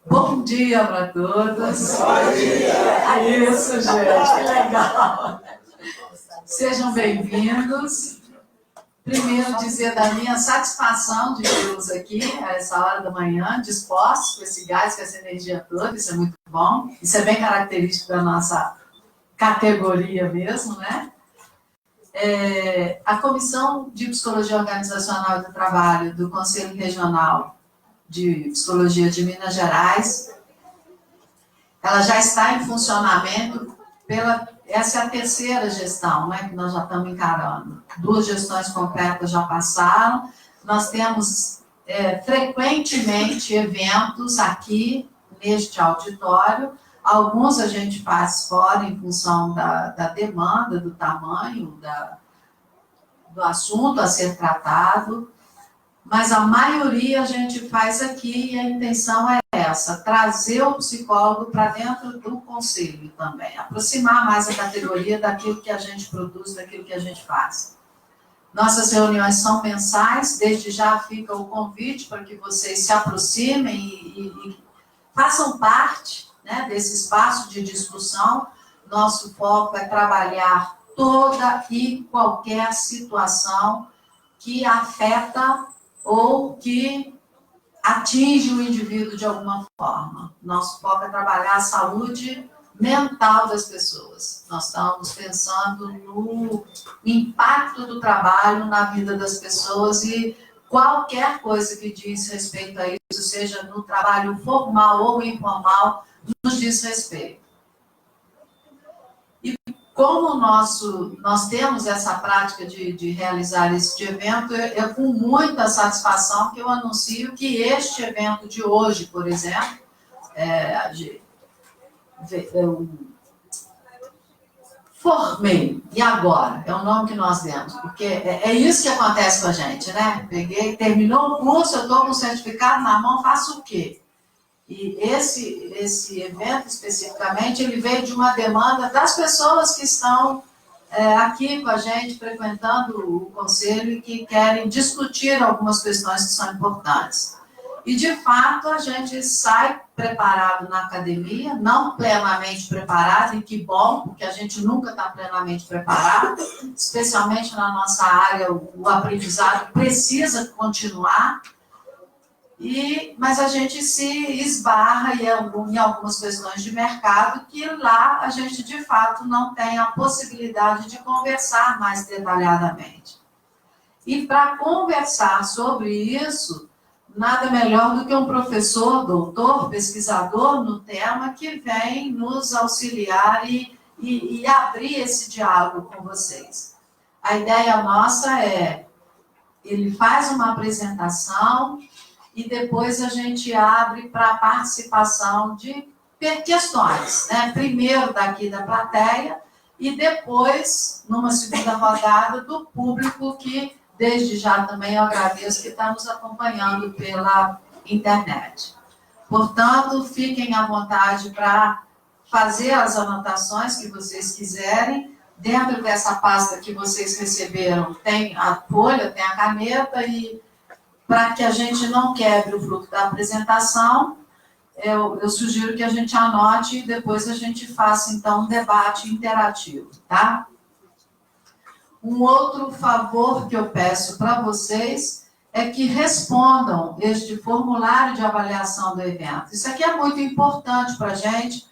Bom dia para todos. Bom dia. Isso, gente, que legal. Sejam bem-vindos. Primeiro, dizer da minha satisfação de tê-los aqui a essa hora da manhã, dispostos com esse gás, com essa energia toda, isso é muito bom. Isso é bem característico da nossa categoria mesmo, né? A Comissão de Psicologia Organizacional e do Trabalho do Conselho Regional de Psicologia de Minas Gerais, ela já está em funcionamento essa é a terceira gestão, né, que nós já estamos encarando. 2 gestões completas já passaram. Nós temos frequentemente eventos aqui neste auditório. Alguns a gente faz fora em função da demanda, do tamanho do assunto a ser tratado, mas a maioria a gente faz aqui e a intenção é essa, trazer o psicólogo para dentro do conselho também, aproximar mais a categoria daquilo que a gente produz, daquilo que a gente faz. Nossas reuniões são mensais, desde já fica o convite para que vocês se aproximem e façam parte, né, desse espaço de discussão. Nosso foco é trabalhar toda e qualquer situação que afeta ou que atinge o indivíduo de alguma forma. Nosso foco é trabalhar a saúde mental das pessoas. Nós estamos pensando no impacto do trabalho na vida das pessoas e qualquer coisa que diz respeito a isso, seja no trabalho formal ou informal, nos diz respeito. E como nós temos essa prática de realizar esse evento, é com muita satisfação que eu anuncio que este evento de hoje, por exemplo, Formei, e agora? É o nome que nós demos, porque é isso que acontece com a gente, né? Terminou o curso, eu estou com o certificado na mão, faço o quê? E esse evento, especificamente, ele veio de uma demanda das pessoas que estão aqui com a gente, frequentando o conselho e que querem discutir algumas questões que são importantes. E, de fato, a gente sai preparado na academia, não plenamente preparado, e que bom, porque a gente nunca está plenamente preparado, especialmente na nossa área, o aprendizado precisa continuar, mas a gente se esbarra em algumas questões de mercado que lá a gente, de fato, não tem a possibilidade de conversar mais detalhadamente. E para conversar sobre isso, nada melhor do que um professor, doutor, pesquisador no tema que vem nos auxiliar e abrir esse diálogo com vocês. A ideia nossa ele faz uma apresentação e depois a gente abre para a participação de questões, né? Primeiro daqui da plateia e depois, numa segunda rodada, do público que, desde já também eu agradeço, que está nos acompanhando pela internet. Portanto, fiquem à vontade para fazer as anotações que vocês quiserem. Dentro dessa pasta que vocês receberam, tem a folha, tem a caneta e para que a gente não quebre o fluxo da apresentação, eu sugiro que a gente anote e depois a gente faça, então, um debate interativo, tá? Um outro favor que eu peço para vocês é que respondam este formulário de avaliação do evento. Isso aqui é muito importante para a gente,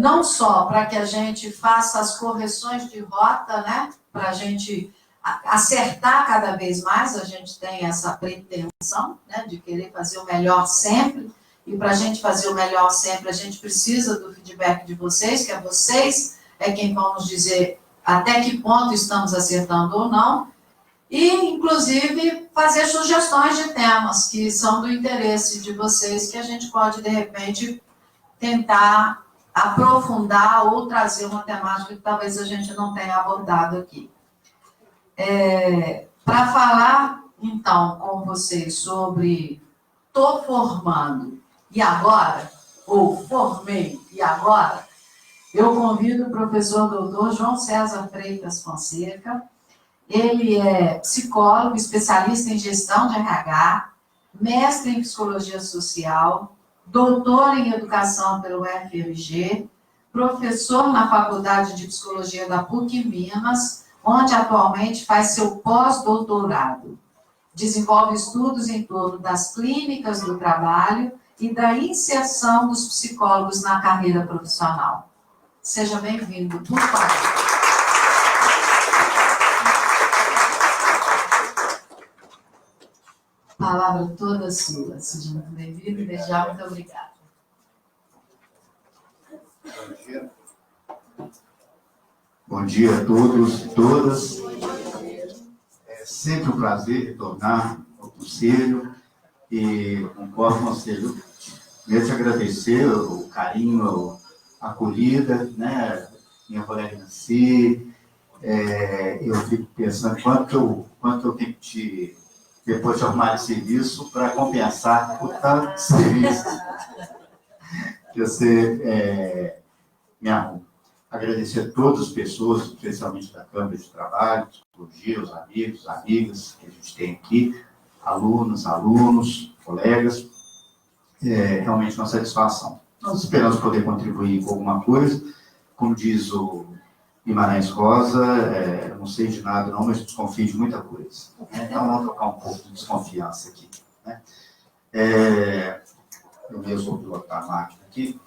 não só para que a gente faça as correções de rota, né? Para a gente acertar cada vez mais, a gente tem essa pretensão, né, de querer fazer o melhor sempre, e para a gente fazer o melhor sempre, a gente precisa do feedback de vocês, que vocês quem vão nos dizer até que ponto estamos acertando ou não, e, inclusive, fazer sugestões de temas que são do interesse de vocês, que a gente pode, de repente, tentar aprofundar ou trazer uma temática que talvez a gente não tenha abordado aqui. Para falar, então, com vocês sobre estou formando e agora, ou formei e agora, eu convido o professor doutor João César Freitas Fonseca. Ele é psicólogo, especialista em gestão de RH, mestre em Psicologia Social, doutor em Educação pelo FMG, professor na Faculdade de Psicologia da PUC Minas, onde atualmente faz seu pós-doutorado. Desenvolve estudos em torno das clínicas do trabalho e da inserção dos psicólogos na carreira profissional. Seja bem-vindo, por favor. Palavra toda sua. Seja muito bem-vindo e desde já muito obrigada. Bom dia a todos e todas. É sempre um prazer retornar ao conselho e concordo com o conselho. Queria te agradecer o carinho, a acolhida, né? Minha colega Nancy. Eu fico pensando quanto eu tenho que depois de arrumar de serviço para compensar o tanto de serviço que você me arruma. Agradecer a todas as pessoas, especialmente da Câmara de Trabalho, Psicologia, os amigos, amigas que a gente tem aqui, alunos, colegas. Realmente uma satisfação. Nós esperamos poder contribuir com alguma coisa. Como diz o Guimarães Rosa, não sei de nada não, mas desconfio de muita coisa. Então vamos trocar um pouco de desconfiança aqui. Né? Eu mesmo vou pilotar a máquina aqui.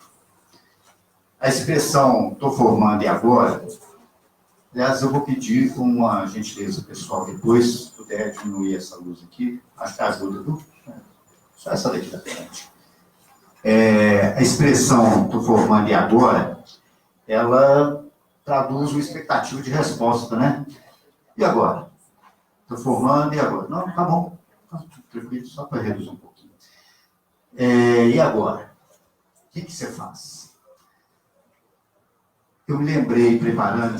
A expressão "estou formando e agora", aliás, eu vou pedir uma gentileza pessoal depois, se puder diminuir essa luz aqui, acho que ajuda, viu? Só essa daqui da frente. A expressão "estou formando e agora", ela traduz uma expectativa de resposta, né? E agora? Estou formando e agora? Não, tá bom. Tranquilo, só para reduzir um pouquinho. E agora? O que você faz? Eu me lembrei, preparando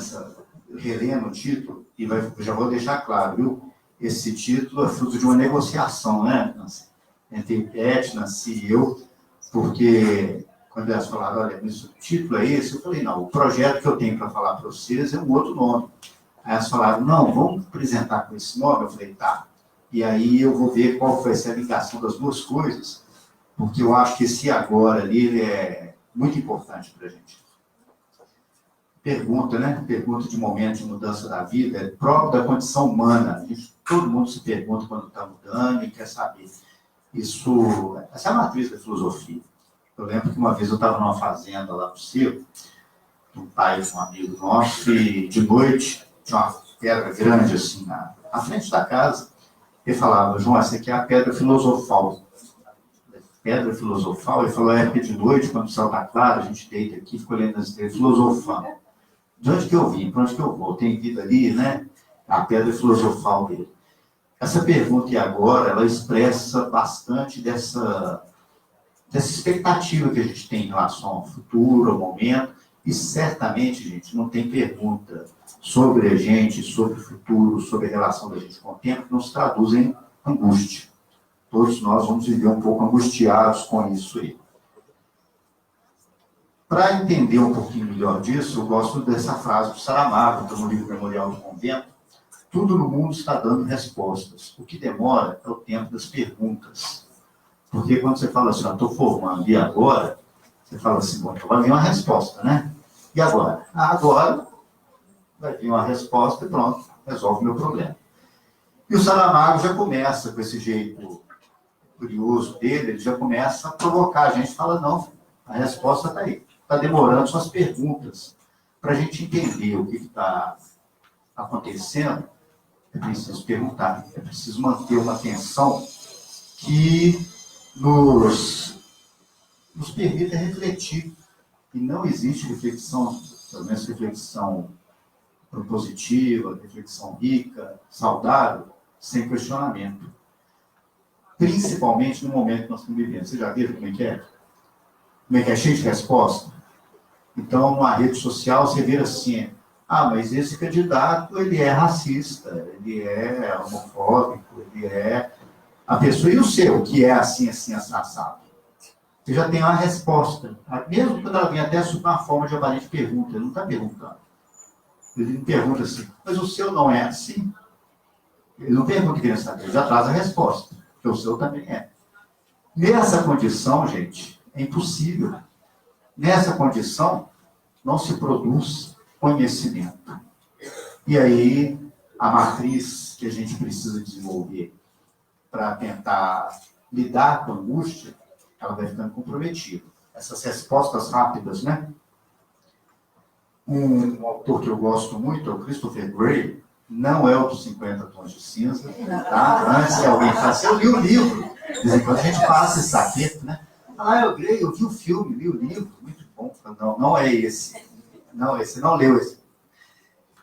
relendo o título, e já vou deixar claro, viu? Esse título é fruto de uma negociação, né, Nancy? Entre Edna e eu, porque quando elas falaram, olha, o título é esse, eu falei, não, o projeto que eu tenho para falar para vocês é um outro nome. Aí elas falaram, não, vamos apresentar com esse nome? Eu falei, tá. E aí eu vou ver qual vai ser a ligação das duas coisas, porque eu acho que esse agora ali ele é muito importante para a gente. Pergunta, né? Pergunta de momento de mudança da vida, é próprio da condição humana. Todo mundo se pergunta quando está mudando e quer saber. Essa é a matriz da filosofia. Eu lembro que uma vez eu estava numa fazenda lá no Circo, um pai de um amigo nosso, e de noite tinha uma pedra grande assim na frente da casa. Ele falava, João, essa aqui é a pedra filosofal. Pedra filosofal? Ele falou, porque de noite, quando o céu está claro, a gente deita aqui, fica olhando as estrelas, filosofando. De onde que eu vim? Para onde que eu vou? Tem vida ali, né? A pedra filosofal dele. Essa pergunta, e agora, ela expressa bastante dessa expectativa que a gente tem em relação ao futuro, ao momento, e certamente, gente, não tem pergunta sobre a gente, sobre o futuro, sobre a relação da gente com o tempo, que não se traduz em angústia. Todos nós vamos viver um pouco angustiados com isso aí. Para entender um pouquinho melhor disso, eu gosto dessa frase do Saramago, que está no livro Memorial do Convento. Tudo no mundo está dando respostas. O que demora é o tempo das perguntas. Porque quando você fala assim, estou formando, e agora? Você fala assim, bom, então vai vir uma resposta, né? E agora? Agora vai vir uma resposta e pronto, resolve o meu problema. E o Saramago já começa com esse jeito curioso dele, ele já começa a provocar a gente, fala, não, a resposta está aí. Está demorando suas perguntas. Para a gente entender o que está acontecendo, é preciso perguntar, é preciso manter uma atenção que nos permita refletir. E não existe reflexão, pelo menos reflexão propositiva, reflexão rica, saudável, sem questionamento. Principalmente no momento que nós estamos vivendo. Você já viu como é que é? Como é que é? Cheio de resposta. Então, numa rede social, você vê assim, mas esse candidato, ele é racista, ele é homofóbico, ele é a pessoa. E o seu, que é assim, assado? Você já tem uma resposta. Mesmo quando ela vem até sob uma forma de aparente pergunta, ele não está perguntando. Ele não pergunta assim, mas o seu não é assim? Ele não pergunta querendo saber, ele já traz a resposta, porque o seu também é. Nessa condição, gente, é impossível. Nessa condição, não se produz conhecimento. E aí, a matriz que a gente precisa desenvolver para tentar lidar com a angústia, ela vai ficando comprometida. Essas respostas rápidas, né? Um autor que eu gosto muito é o Christopher Gray, não é o dos 50 Tons de Cinza, tá? Antes que alguém faça, eu li o livro. De vez em quando a gente passa esse saquete, né? Ah, eu vi o filme, li o livro, muito bom. Não, não é esse. Não, esse não leu esse.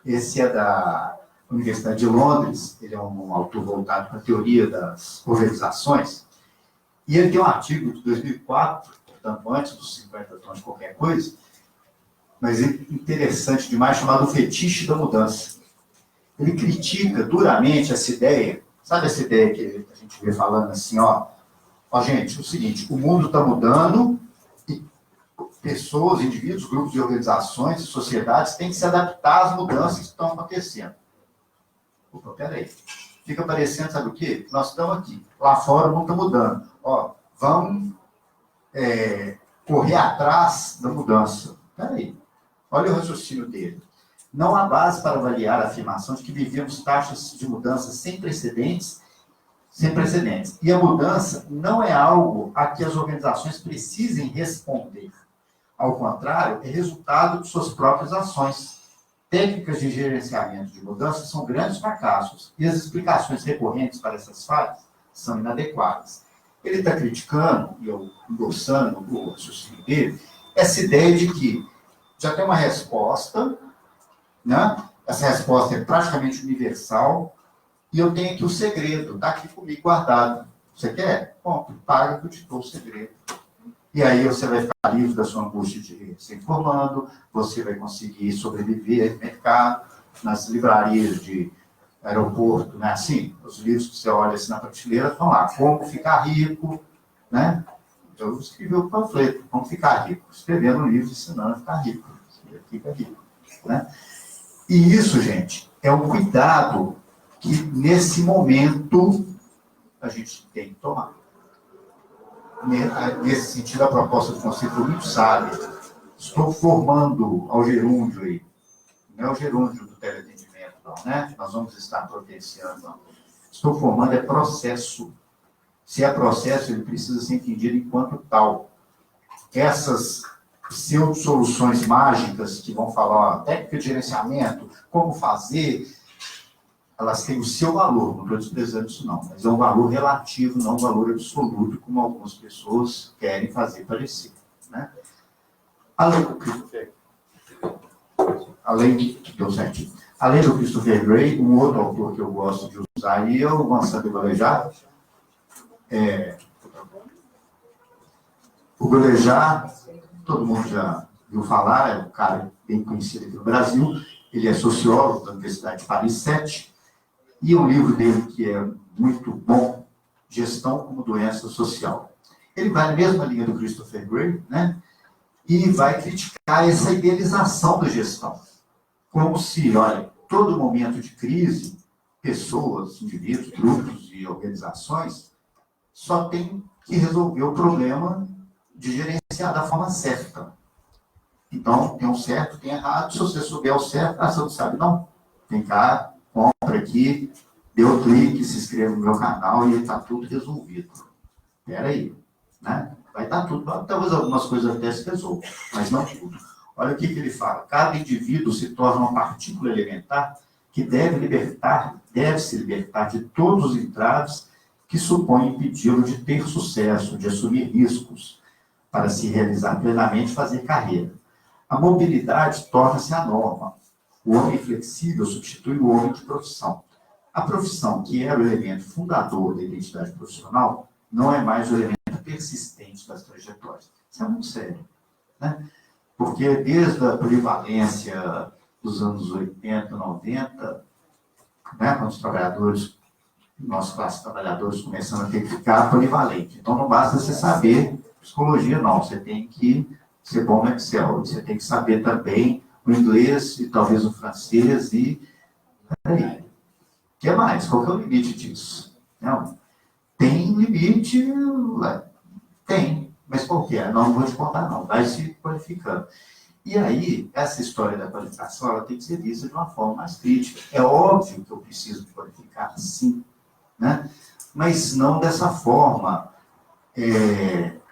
Esse é da Universidade de Londres, ele é um autor voltado para a teoria das organizações, e ele tem um artigo de 2004, portanto, antes dos 50 tons de qualquer coisa, mas interessante demais, chamado Fetiche da Mudança. Ele critica duramente essa ideia, sabe essa ideia que a gente vê falando assim, ó gente, é o seguinte, o mundo está mudando e pessoas, indivíduos, grupos de organizações e sociedades têm que se adaptar às mudanças que estão acontecendo. Opa, peraí. Fica parecendo, sabe o quê? Nós estamos aqui. Lá fora o mundo está mudando. Ó, vamos correr atrás da mudança. Peraí. Olha o raciocínio dele. Não há base para avaliar a afirmação de que vivemos taxas de mudança sem precedentes. E a mudança não é algo a que as organizações precisem responder. Ao contrário, é resultado de suas próprias ações. Técnicas de gerenciamento de mudança são grandes fracassos e as explicações recorrentes para essas falhas são inadequadas. Ele está criticando, e eu endossando o raciocínio dele, essa ideia de que já tem uma resposta, né? Essa resposta é praticamente universal, e eu tenho aqui o segredo, está aqui comigo guardado. Você quer? Bom, paga que eu te dou o segredo. E aí você vai ficar livre da sua angústia de se informando, você vai conseguir sobreviver no mercado, nas livrarias de aeroporto, né? Assim, os livros que você olha assim na prateleira estão lá, como ficar rico, né? Eu escrevi o panfleto, como ficar rico, escrevendo um livro ensinando a ficar rico. Você fica rico, né? E isso, gente, é um cuidado que nesse momento a gente tem que tomar. Nesse sentido, a proposta do conceito é muito sábia. Estou formando ao gerúndio aí. Não é o gerúndio do teleatendimento, não, né? Nós vamos estar providenciando, não. Estou formando é processo. Se é processo, ele precisa ser entendido enquanto tal. Essas pseudo-soluções mágicas que vão falar, ó, técnica de gerenciamento, como fazer, elas têm o seu valor, não estou desprezando isso não, mas é um valor relativo, não um valor absoluto, como algumas pessoas querem fazer parecer, né? Além do Christopher Gray, um outro autor que eu gosto de usar, e eu, Gonçalo Galejar, o Galejar, todo mundo já viu falar, é um cara bem conhecido aqui no Brasil, ele é sociólogo da Universidade de Paris 7, e um livro dele que é muito bom, Gestão como Doença Social. Ele vai na mesma linha do Christopher Gray, né? E vai criticar essa idealização da gestão. Como se, olha, todo momento de crise, pessoas, indivíduos, grupos e organizações só tem que resolver o problema de gerenciar da forma certa. Então, tem um certo, tem errado. Se você souber o certo, você não sabe, não. Vem cá, compra aqui, dê o clique, se inscreva no meu canal e está tudo resolvido. Espera aí, né? Vai estar tudo, talvez algumas coisas até se resolvam, mas não tudo. Olha o que ele fala. Cada indivíduo se torna uma partícula elementar que deve se libertar de todos os entraves que supõem impedi-lo de ter sucesso, de assumir riscos, para se realizar plenamente e fazer carreira. A mobilidade torna-se a norma. O homem flexível substitui o homem de profissão. A profissão, que era o elemento fundador da identidade profissional, não é mais o elemento persistente das trajetórias. Isso é muito sério, né? Porque desde a polivalência dos anos 80, 90, né, quando os trabalhadores, nossa classe de trabalhadores começando a ter que ficar polivalente. Então não basta você saber psicologia, não. Você tem que ser bom no Excel. Você tem que saber também o inglês e talvez o francês e... Peraí. O que mais? Qual que é o limite disso? Não. Tem limite Tem, mas qual que é? Não vou te contar, não. Vai se qualificando. E aí, essa história da qualificação, ela tem que ser vista de uma forma mais crítica. É óbvio que eu preciso me qualificar, sim, né? Mas não dessa forma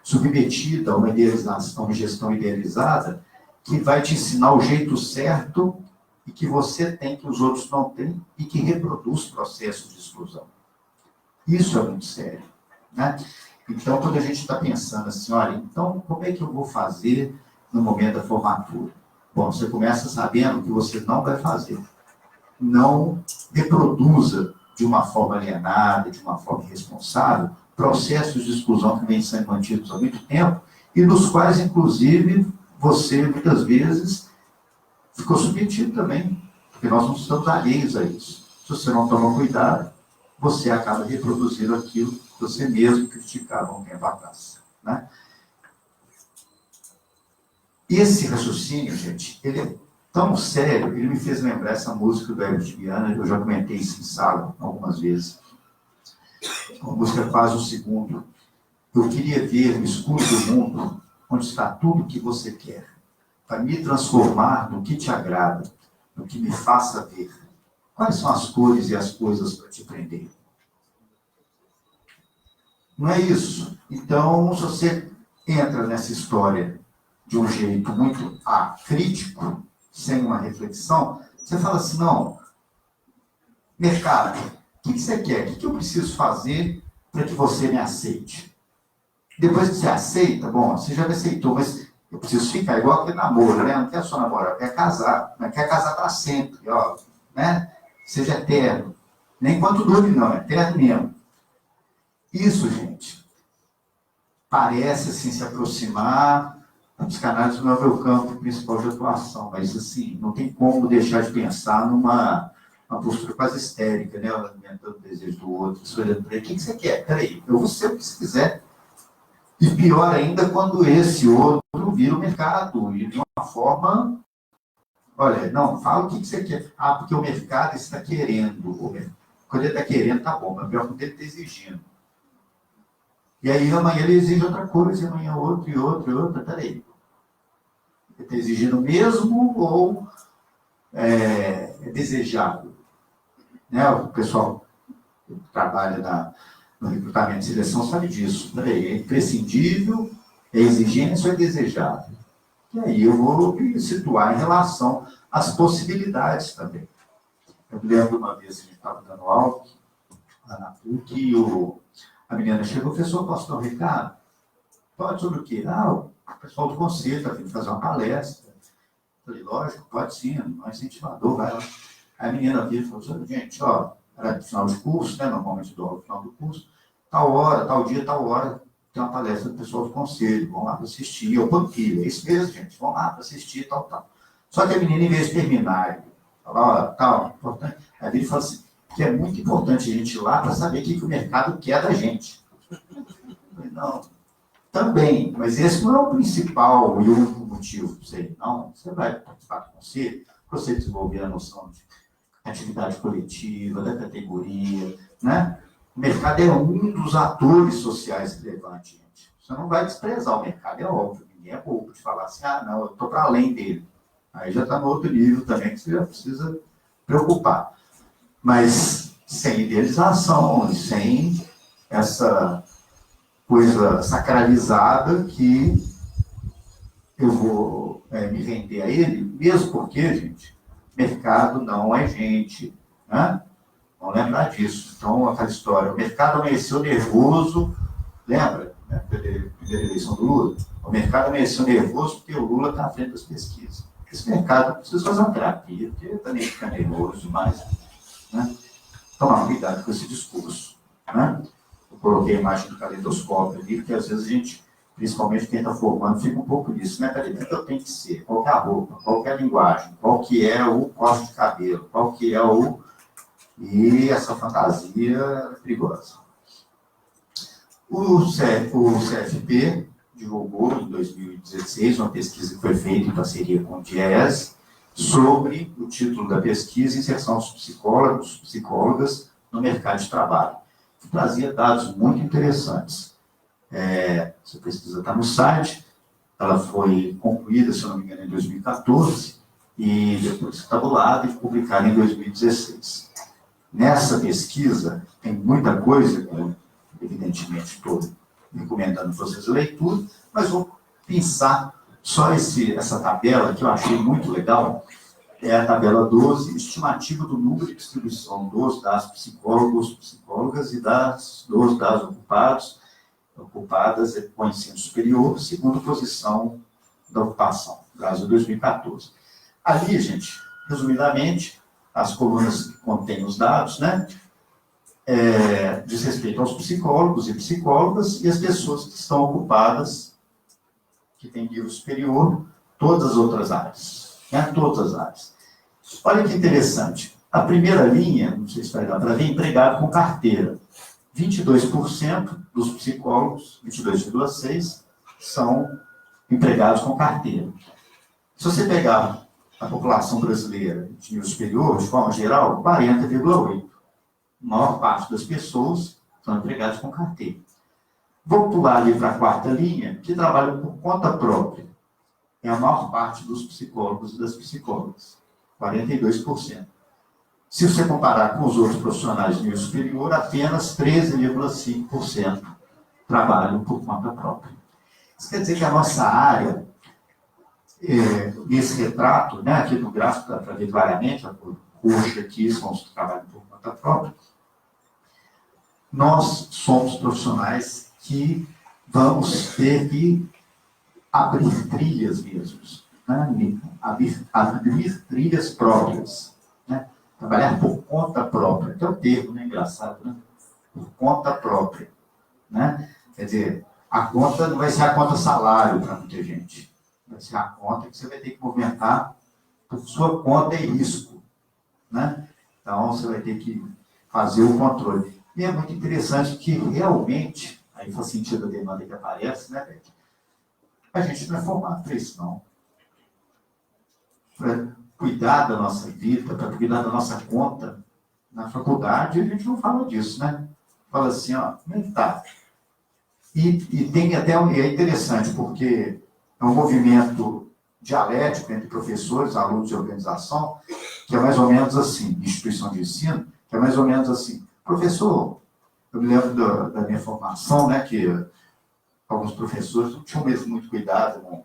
submetida a uma idealização, uma gestão idealizada, que vai te ensinar o jeito certo e que você tem, que os outros não têm, e que reproduz processos de exclusão. Isso é muito sério, né? Então, quando a gente está pensando assim, olha, então, como é que eu vou fazer no momento da formatura? Bom, você começa sabendo que você não vai fazer. Não reproduza de uma forma alienada, de uma forma irresponsável, processos de exclusão que vêm sendo mantidos há muito tempo e dos quais, inclusive, você, muitas vezes, ficou submetido também, porque nós não estamos alheios a isso. Se você não toma cuidado, você acaba reproduzindo aquilo que você mesmo criticava um tempo atrás, né? Esse raciocínio, gente, ele é tão sério, ele me fez lembrar essa música do Herbert Viana, eu já comentei isso em sala algumas vezes. A música faz o segundo: eu queria ver no escuro do mundo onde está tudo o que você quer, para me transformar no que te agrada, no que me faça ver. Quais são as cores e as coisas para te prender? Não é isso? Então, se você entra nessa história de um jeito muito crítico, sem uma reflexão, você fala assim, não, mercado, o que você quer? O que eu preciso fazer para que você me aceite? Depois que você aceita, bom, você já me aceitou, mas eu preciso ficar igual aquele namoro, né? Não quer só namorar, quer casar, mas quer casar para sempre, ó, né? Seja eterno. Nem quanto dure, não, é eterno mesmo. Isso, gente, parece assim se aproximar. A psicanálise não é o meu campo principal de atuação, mas assim, não tem como deixar de pensar numa postura quase histérica, né? Alimentando o desejo do outro, olhando para ele, o que você quer? Peraí, eu vou ser o que você quiser. E pior ainda quando esse outro vira o mercado, e de uma forma, olha, não, fala o que você quer. Ah, porque o mercado está querendo. Quando ele está querendo, tá bom, mas pior quando ele está exigindo. E aí amanhã ele exige outra coisa, e amanhã outro, e outro, e outro. Peraí. Ele está exigindo mesmo ou é desejável? Né? O pessoal que trabalha no recrutamento de seleção sabe disso. Peraí, é imprescindível, é exigência ou é desejável? E aí eu vou me situar em relação às possibilidades também. Eu me lembro uma vez que a gente estava dando aula lá na PUC e a menina chegou, professor, posso dar um recado? Pode, sobre o quê? O pessoal do conselho está vindo fazer uma palestra. Eu falei, lógico, pode sim, é um incentivador, vai lá. Aí a menina veio e falou, gente, ó, era no final de curso, né? Normalmente dou aula no final do curso, tal hora, tal dia, tal hora, tem uma palestra do pessoal do conselho, vão lá para assistir, eu panquilho, é isso mesmo, gente, vão lá para assistir, tal, tal. Só que a menina, em vez de terminar, falar, tal, importante, aí ele fala assim, que é muito importante a gente ir lá para saber o que o mercado quer da gente. Eu falei, não, também, mas esse não é o principal e único motivo para você ir, não. Você vai participar do conselho, para você desenvolver a noção de atividade coletiva, da categoria, né? O mercado é um dos atores sociais relevantes, gente. Você não vai desprezar o mercado, é óbvio. Ninguém é bobo de falar assim, não, eu estou para além dele. Aí já está no outro nível também, que você já precisa preocupar. Mas sem idealização e sem essa coisa sacralizada que eu vou me render a ele, mesmo porque, gente, mercado não é gente, né? Vamos lembrar disso. Então, aquela história, o mercado amanheceu nervoso, lembra? Né? Primeira eleição do Lula. O mercado amanheceu nervoso porque o Lula está à frente das pesquisas. Esse mercado precisa fazer uma terapia, porque também fica nervoso demais. Né? Tomar cuidado com esse discurso. Né? Eu coloquei a imagem do caleidoscópio ali, porque às vezes a gente, principalmente quem está formando, fica um pouco nisso. Né? Peraí, o que eu tenho que ser? Qual que é a roupa? Qual que é a linguagem? Qual que é o corte de cabelo? Qual que é o... E essa fantasia é perigosa. O CFP divulgou em 2016 uma pesquisa que foi feita em parceria com o DIEESE sobre o título da pesquisa, Inserção dos Psicólogos, Psicólogas no Mercado de Trabalho, que trazia dados muito interessantes. Essa pesquisa está no site, ela foi concluída, se eu não me engano, em 2014, e depois tabulada e publicada em 2016. Nessa pesquisa, tem muita coisa que eu, evidentemente, estou recomendando vocês a leitura, mas vou pensar só essa tabela que eu achei muito legal, é a tabela 12, estimativa do número de distribuição dos dados psicólogos, psicólogas e dos dados ocupadas com ensino superior, segundo posição da ocupação, Brasil 2014. Ali, gente, resumidamente, as colunas que contêm os dados, né, diz respeito aos psicólogos e psicólogas e as pessoas que estão ocupadas, que têm nível superior, todas as outras áreas, né, todas as áreas. Olha que interessante, a primeira linha, não sei se vai dar para ver, empregado com carteira. 22% dos psicólogos, 22,6%, são empregados com carteira. Se você pegar a população brasileira de nível superior, de forma geral, 40,8%. A maior parte das pessoas são empregadas com carteira. Vou pular ali para a quarta linha, que trabalham por conta própria. É a maior parte dos psicólogos e das psicólogas, 42%. Se você comparar com os outros profissionais de nível superior, apenas 13,5% trabalham por conta própria. Isso quer dizer que a nossa área, nesse retrato, né, aqui no gráfico, dá para ver claramente, a cor roxa aqui são os que trabalham por conta própria, nós somos profissionais que vamos ter que abrir trilhas mesmo, né, abrir trilhas próprias, né, trabalhar por conta própria, que é o termo, né, engraçado, né, por conta própria, né, quer dizer, a conta não vai ser a conta salário para muita gente, vai ser a conta que você vai ter que movimentar por sua conta e risco, né, então você vai ter que fazer o controle. E é muito interessante que realmente, aí faz sentido a demanda que aparece, né, Beck? A gente não é formado para isso, não. Para cuidar da nossa vida, para cuidar da nossa conta, na faculdade a gente não fala disso, né? Fala assim, ó, como é que tá? E tem até, é interessante, porque é um movimento dialético entre professores, alunos de organização, que é mais ou menos assim, instituição de ensino, que é mais ou menos assim. Professor, eu me lembro da minha formação, né, que alguns professores não tinham mesmo muito cuidado, não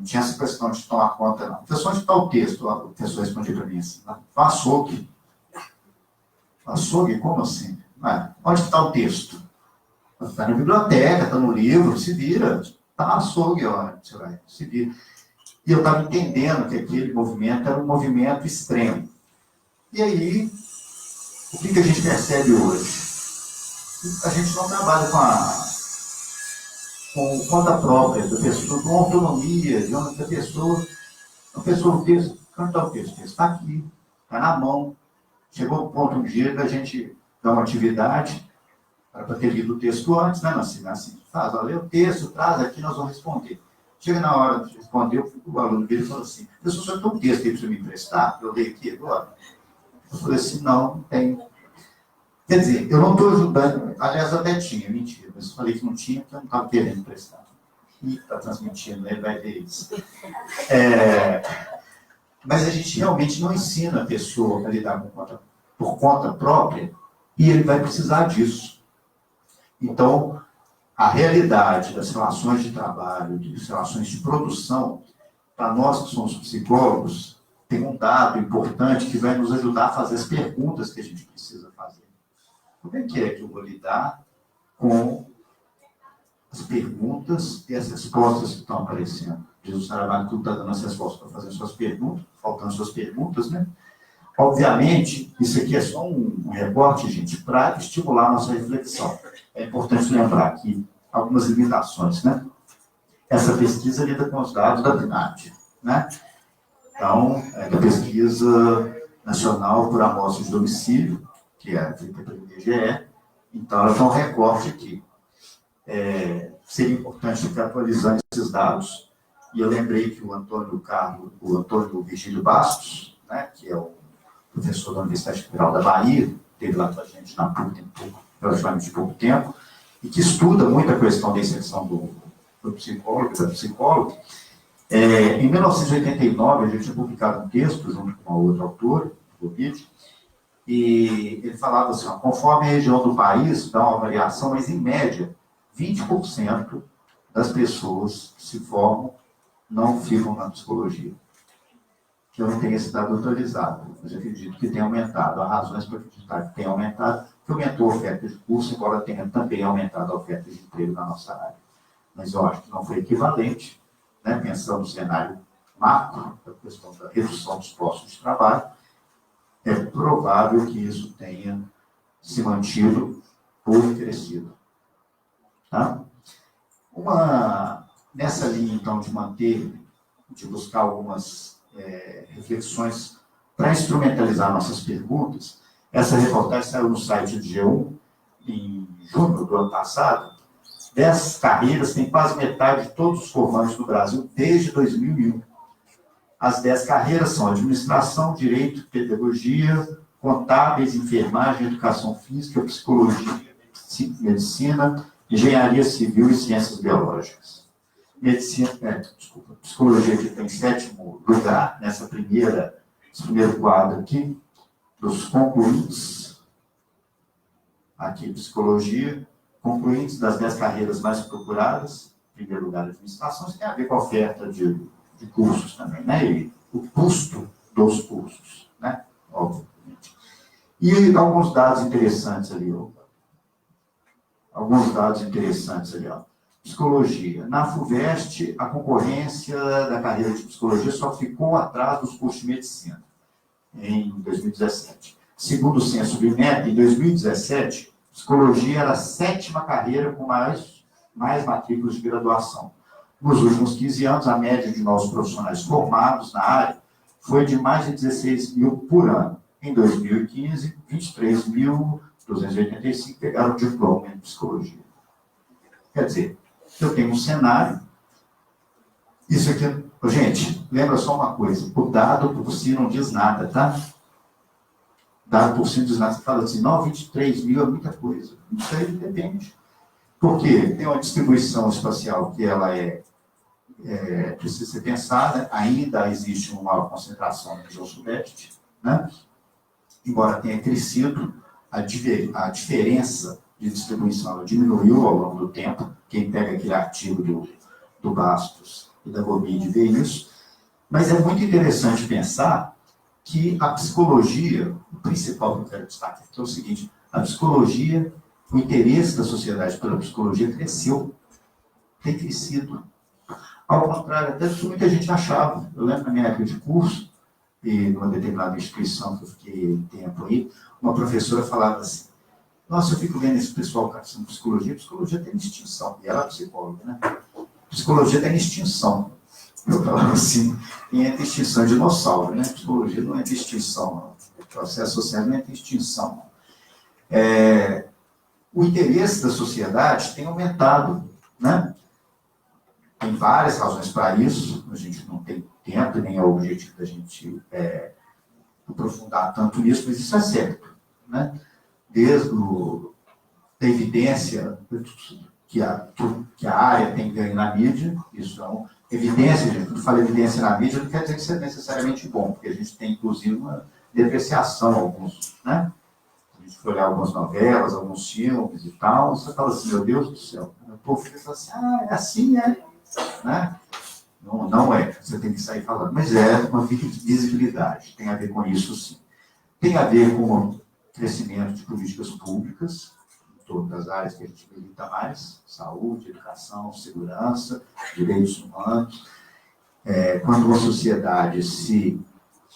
tinha essa questão de tomar conta, não. Professor, onde está o texto? O professor respondia para mim assim, no açougue. Açougue? Como assim? Onde está o texto? Está na biblioteca, está no livro, se vira. Está no açougue, ó, você vai, se vira. E eu estava entendendo que aquele movimento era um movimento extremo. E aí, o que a gente percebe hoje? A gente não trabalha com conta própria da pessoa, com autonomia, de onde a pessoa, o texto, onde está o texto? O texto está aqui, está na mão. Chegou o ponto um dia da gente dar uma atividade, para ter lido o texto antes, né, assim, faz, ó, lê o texto, traz aqui, nós vamos responder. Chega na hora de responder, o aluno dele falou assim, professor, só tem um texto aí para você me emprestar? Eu leio aqui agora. Eu falei assim, não tem. Quer dizer, eu não estou ajudando, aliás, até tinha, mentira, mas eu falei que não tinha, porque eu não estava querendo emprestar. E está transmitindo, ele vai ver isso. Mas a gente realmente não ensina a pessoa a lidar por conta própria, e ele vai precisar disso. Então, a realidade das relações de trabalho, das relações de produção, para nós que somos psicólogos, tem um dado importante que vai nos ajudar a fazer as perguntas que a gente precisa fazer. Como é que eu vou lidar com as perguntas e as respostas que estão aparecendo? Jesus Saramago está dando as respostas para fazer suas perguntas, faltando suas perguntas, né? Obviamente, isso aqui é só um recorte, gente, para estimular a nossa reflexão. É importante lembrar aqui algumas limitações, né? Essa pesquisa lida com os dados da PNAD, né? Então, é a pesquisa nacional por amostra de domicílio, que é feita pelo IBGE, então ela tem um recorte aqui. Seria importante ficar atualizando esses dados, e eu lembrei que o Antônio Virgílio Bastos, né, que é o professor da Universidade Federal da Bahia, esteve lá com a gente na PUC tem relativamente pouco tempo, e que estuda muito a questão da inserção do psicólogo e da psicóloga. Em 1989, a gente tinha publicado um texto junto com uma outra autora, o Covid, e ele falava assim, ó, conforme a região do país, dá uma variação, mas em média, 20% das pessoas que se formam não ficam na psicologia. Eu não tenho esse dado autorizado, mas eu acredito que tem aumentado. Há razões para acreditar que tem aumentado, que aumentou a oferta de curso, embora tenha também aumentado a oferta de emprego na nossa área. Mas eu acho que não foi equivalente, né? Pensando no cenário macro, a questão da redução dos postos de trabalho, é provável que isso tenha se mantido ou crescido. Tá? Nessa linha, então, de buscar algumas reflexões para instrumentalizar nossas perguntas, essa reportagem saiu no site do G1 em junho do ano passado. 10 carreiras, tem quase metade de todos os formandos no Brasil desde 2001. As 10 carreiras são administração, direito, pedagogia, contábeis, enfermagem, educação física, psicologia, medicina, engenharia civil e ciências biológicas. Psicologia que tem 7º lugar nesse primeiro quadro aqui, dos concluintes. Aqui, psicologia, concluintes das 10 carreiras mais procuradas, em primeiro lugar, administração, isso tem a ver com a oferta de cursos também, né? E o custo dos cursos, né? Obviamente. E alguns dados interessantes ali, ó. Psicologia. Na FUVEST, a concorrência da carreira de psicologia só ficou atrás dos cursos de medicina, em 2017. Segundo o censo do INEP, em 2017, psicologia era a 7ª carreira com mais matrículas de graduação. Nos últimos 15 anos, a média de novos profissionais formados na área foi de mais de 16 mil por ano. Em 2015, 23.285 pegaram o diploma em psicologia. Quer dizer, eu tenho um cenário. Isso aqui, gente, lembra só uma coisa: o dado por si não diz nada, tá? Dado por si não diz nada. Você fala assim, não, 23 mil é muita coisa. Isso aí depende. Porque tem uma distribuição espacial que ela precisa ser pensada, ainda existe uma concentração na região sudeste, né? Embora tenha crescido, a diferença de distribuição ela diminuiu ao longo do tempo. Quem pega aquele artigo do Bastos e da Gomide vê isso. Mas é muito interessante pensar que a psicologia, o principal que eu quero destacar aqui é o seguinte: a psicologia, o interesse da sociedade pela psicologia cresceu, tem crescido. Ao contrário, até que muita gente achava. Eu lembro na minha época de curso, e numa determinada instituição que eu fiquei tempo aí, uma professora falava assim, nossa, eu fico vendo esse pessoal caçando psicologia tem extinção. E ela é psicóloga, né? Psicologia tem extinção. Eu falava assim, tem extinção de dinossauro, né? Psicologia não é de extinção, não. O processo social não é de extinção, não. O interesse da sociedade tem aumentado, né? Tem várias razões para isso, a gente não tem tempo, nem é o objetivo da gente aprofundar tanto nisso, mas isso é certo, né? Desde a evidência que a área tem ganho na mídia, isso é uma evidência, gente, quando fala evidência na mídia, não quer dizer que isso é necessariamente bom, porque a gente tem, inclusive, uma depreciação, alguns, né? A gente foi olhar algumas novelas, alguns filmes e tal, você fala assim, meu Deus do céu, o povo fica assim, é assim, né? Não é, você tem que sair falando, mas é uma visibilidade, tem a ver com isso sim. Tem a ver com o crescimento de políticas públicas, em todas as áreas que a gente milita mais, saúde, educação, segurança, direitos humanos. Quando uma sociedade se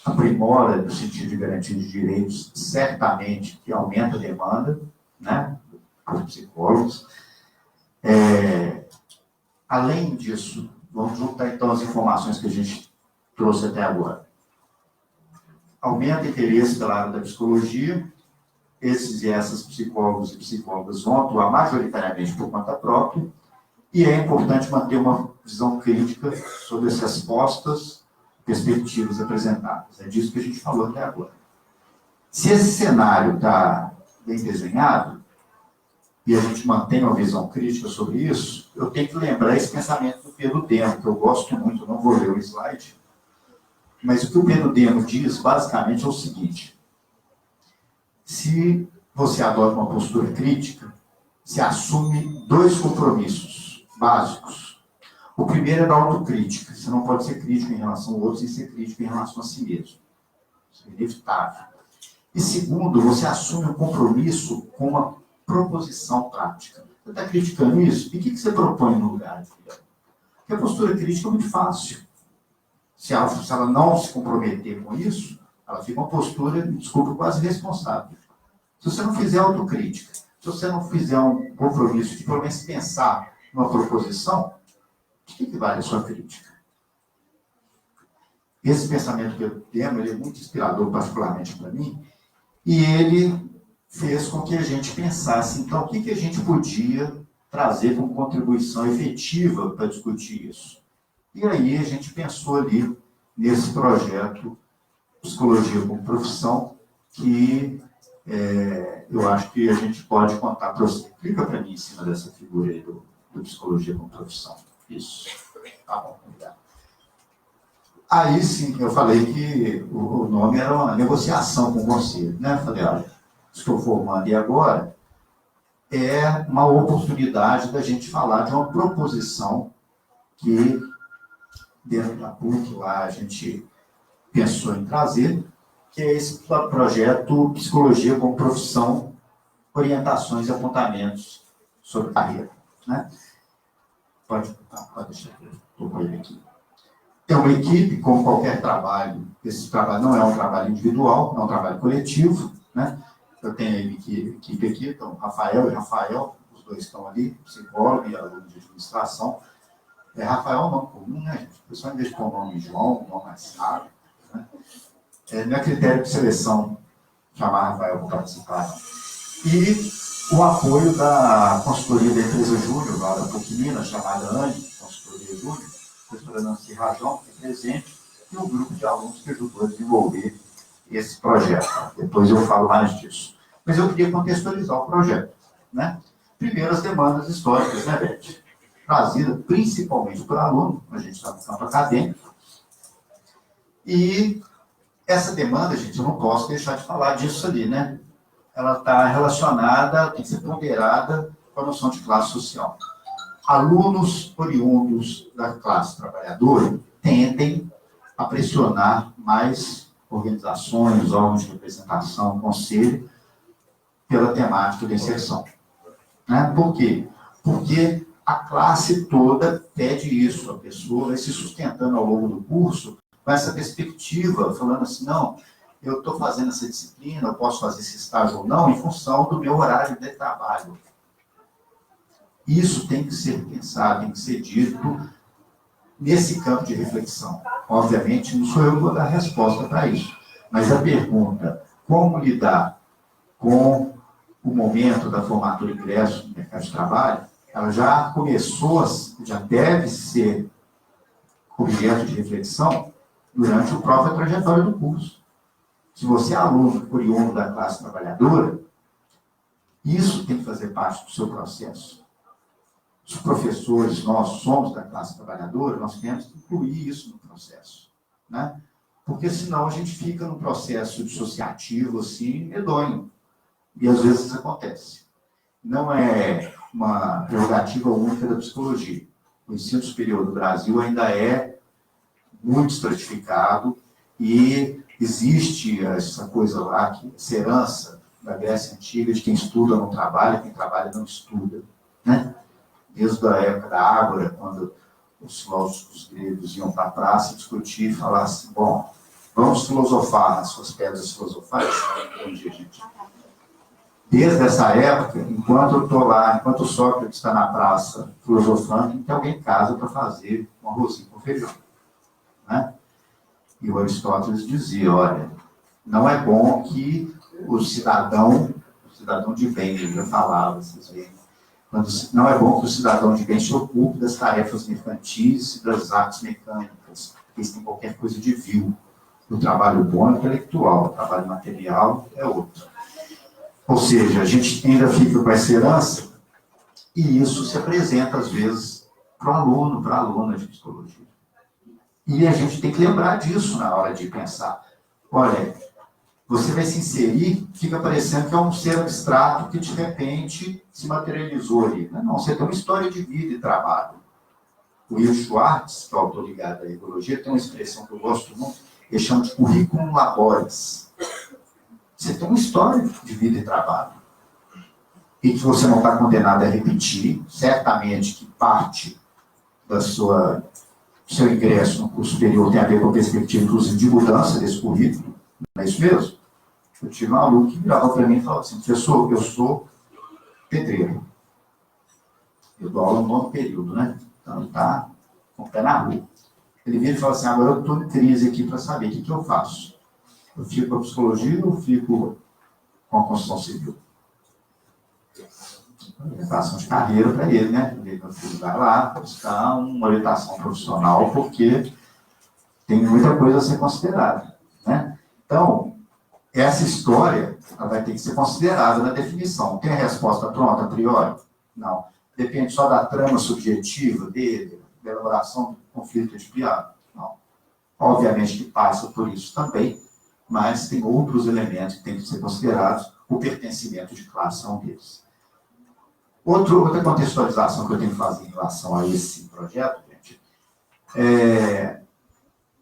aprimora no sentido de garantia de direitos, certamente que aumenta a demanda, né, por psicólogos. Além disso, vamos juntar então as informações que a gente trouxe até agora. Aumenta o interesse pela área da psicologia, esses e essas psicólogos e psicólogas vão atuar majoritariamente por conta própria, e é importante manter uma visão crítica sobre as respostas, perspectivas apresentadas. É disso que a gente falou até agora. Se esse cenário está bem desenhado, e a gente mantém uma visão crítica sobre isso, eu tenho que lembrar esse pensamento do Pedro Demo, que eu gosto muito, não vou ler o slide, mas o que o Pedro Demo diz, basicamente, é o seguinte: se você adota uma postura crítica, se assume dois compromissos básicos. O primeiro é da autocrítica. Você não pode ser crítico em relação ao outro sem ser crítico em relação a si mesmo. Isso é inevitável. E segundo, você assume um compromisso com uma proposição prática. Você está criticando isso? E o que você propõe no lugar disso? Porque a postura crítica é muito fácil. Se ela não se comprometer com isso, ela fica uma postura, desculpa, quase responsável. Se você não fizer autocrítica, se você não fizer um compromisso de, pelo menos, pensar numa proposição, de que vale a sua crítica? Esse pensamento que eu tenho, ele é muito inspirador, particularmente para mim, e ele fez com que a gente pensasse, então, o que a gente podia trazer como contribuição efetiva para discutir isso. E aí a gente pensou ali nesse projeto Psicologia como Profissão, que eu acho que a gente pode contar para você. Clica para mim em cima dessa figura aí do Psicologia como Profissão. Isso. Tá bom, obrigado. Aí sim, eu falei que o nome era uma negociação com o conselho, né? Eu falei, olha, estou formando e agora é uma oportunidade da gente falar de uma proposição que, dentro da PUC, lá a gente pensou em trazer, que é esse projeto Psicologia como Profissão, Orientações e Apontamentos sobre Carreira. Né? Pode deixar que eu estou com ele aqui. É uma equipe, como qualquer trabalho. Esse trabalho não é um trabalho individual, é um trabalho coletivo. Né? Eu tenho a equipe aqui, então, Rafael e Rafael, os dois estão ali, psicólogo e aluno de administração. Rafael é um nome comum, né, gente? O pessoal, em vez de pôr o nome João, um nome mais raro, né? Não é critério de seleção chamar Rafael para participar. E o apoio da consultoria da empresa Júnior, lá da PUC Minas, chamada ANI, consultoria Júnior, a professora Nancy Rajão, que é presente, e um grupo de alunos que ajudou a desenvolver esse projeto. Depois eu falo mais disso. Mas eu queria contextualizar o projeto. Né? Primeiro, as demandas históricas, né, Beth? Trazida principalmente por aluno, a gente está no campo acadêmico. E essa demanda, gente, eu não posso deixar de falar disso ali, né? Ela está relacionada, tem que ser ponderada com a noção de classe social. Alunos oriundos da classe trabalhadora tendem a pressionar mais organizações, órgãos de representação, conselho, pela temática da inserção. Né? Por quê? Porque a classe toda pede isso, a pessoa vai se sustentando ao longo do curso com essa perspectiva, falando assim, não, eu estou fazendo essa disciplina, eu posso fazer esse estágio ou não, em função do meu horário de trabalho. Isso tem que ser pensado, tem que ser dito nesse campo de reflexão. Obviamente, não sou eu que vou dar a resposta para isso, mas a pergunta, como lidar com o momento da formatura e ingresso no mercado de trabalho, ela já começou, já deve ser objeto de reflexão durante a própria trajetória do curso. Se você é aluno oriundo da classe trabalhadora, isso tem que fazer parte do seu processo. Os professores, nós somos da classe trabalhadora, nós temos que incluir isso no processo. Né? Porque senão a gente fica num processo dissociativo, assim, medonho. E às vezes isso acontece. Não é uma prerrogativa única da psicologia. O ensino superior do Brasil ainda é muito estratificado e existe essa coisa lá, que essa herança da Grécia Antiga de quem estuda não trabalha, quem trabalha não estuda. Né? Desde a época da Ágora, quando os filósofos gregos iam para a praça discutir e falar assim, bom, vamos filosofar nas suas pedras filosofais? Bom dia, gente. Desde essa época, enquanto eu estou lá, enquanto o Sócrates está na praça filosofando, tem alguém em casa para fazer um arrozinho com feijão. Né? E o Aristóteles dizia, olha, não é bom que o cidadão de bem, ele já falava, vocês veem, não é bom que o cidadão de bem se ocupe das tarefas mercantis e das artes mecânicas, porque isso tem qualquer coisa de vil. O trabalho bom é intelectual, o trabalho material é outro. Ou seja, a gente ainda fica com essa herança E isso se apresenta, às vezes, para o aluno, para a aluna de psicologia. E a gente tem que lembrar disso na hora de pensar. Olha, você vai se inserir, fica parecendo que é um ser abstrato que, de repente, se materializou ali. Não, você tem uma história de vida e trabalho. O Will Schwartz, que é o autor ligado à ecologia, tem uma expressão que eu gosto muito, ele chama de currículo labores. Você tem uma história de vida e trabalho. E que você não está condenado a repetir, certamente que parte do seu ingresso no curso superior tem a ver com a perspectiva, inclusive, de mudança desse currículo. Não é isso mesmo? Eu tive um aluno que virava para mim e falava assim, professor, eu sou pedreiro. Eu dou aula no nono período, né? Então, ele está com o pé na rua. Ele vira e fala assim, agora eu estou em crise aqui para saber o que eu faço. Eu fico com a psicologia ou fico com a construção civil? Orientação de carreira para ele, né? Ele vai lá buscar uma orientação profissional, porque tem muita coisa a ser considerada, né? Então, essa história ela vai ter que ser considerada na definição. Tem a resposta pronta a priori? Não. Depende só da trama subjetiva dele, da elaboração do conflito edipiado? Não. Obviamente que passa por isso também, mas tem outros elementos que têm que ser considerados. O pertencimento de classe é um deles. Outra contextualização que eu tenho que fazer em relação a esse projeto, gente, é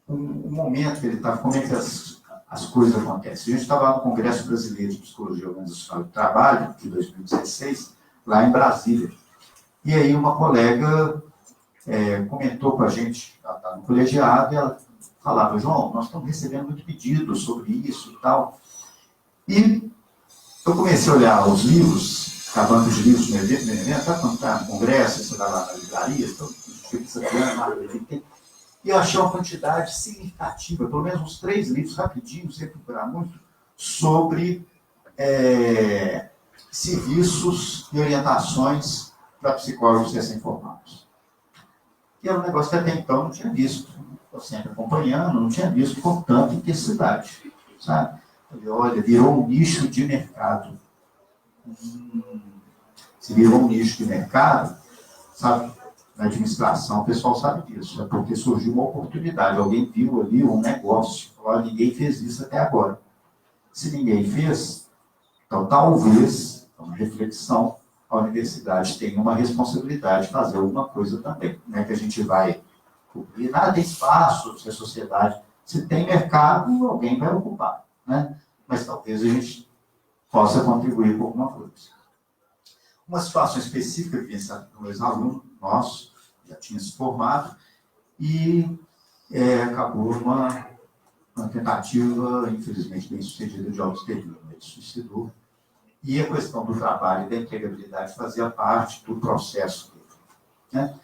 um momento que ele estava, como é que as coisas acontecem. A gente estava no Congresso Brasileiro de Psicologia Organizacional do Trabalho, de 2016, lá em Brasília. E aí uma colega comentou com a gente, ela está no colegiado, e ela falava, João, nós estamos recebendo muito pedido sobre isso e tal. E eu comecei a olhar os livros, acabando os livros no evento, sabe quando está no congresso, você vai lá na livraria, e eu achei uma quantidade significativa, pelo menos uns 3 livros rapidinho, sem procurar muito, sobre serviços e orientações para psicólogos recém-formados. E era um negócio que até então eu não tinha visto. Estou sempre acompanhando, não tinha visto com tanta intensidade, sabe? Olha, virou um nicho de mercado. Se virou um nicho de mercado, sabe? Na administração, o pessoal sabe disso. É porque surgiu uma oportunidade. Alguém viu ali um negócio. Falou, ninguém fez isso até agora. Se ninguém fez, então talvez, uma reflexão, a universidade tenha uma responsabilidade de fazer alguma coisa também. Não é que a gente vai cobrir, nada tem espaço, se a sociedade, se tem mercado, alguém vai ocupar, né? Mas talvez a gente possa contribuir com alguma coisa. Uma situação específica que vinha no ex-aluno nosso, já tinha se formado, e acabou uma tentativa, infelizmente, bem sucedida de autoextermínio. Ele suicidou. E a questão do trabalho e da empregabilidade fazia parte do processo dele, né?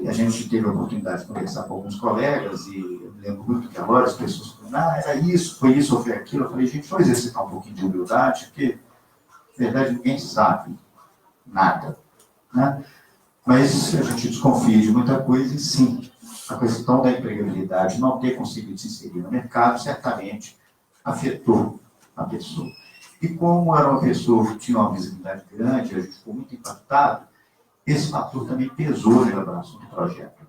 A gente teve a oportunidade de conversar com alguns colegas e eu me lembro muito que agora as pessoas falaram, era isso, foi isso ou foi aquilo. Eu falei, gente, vamos exercitar um pouquinho de humildade, porque, na verdade, ninguém sabe nada, né? Mas a gente desconfia de muita coisa e, sim, a questão da empregabilidade, não ter conseguido se inserir no mercado, certamente afetou a pessoa. E como era uma pessoa que tinha uma visibilidade grande, a gente ficou muito impactado, esse fator também pesou na elaboração do projeto.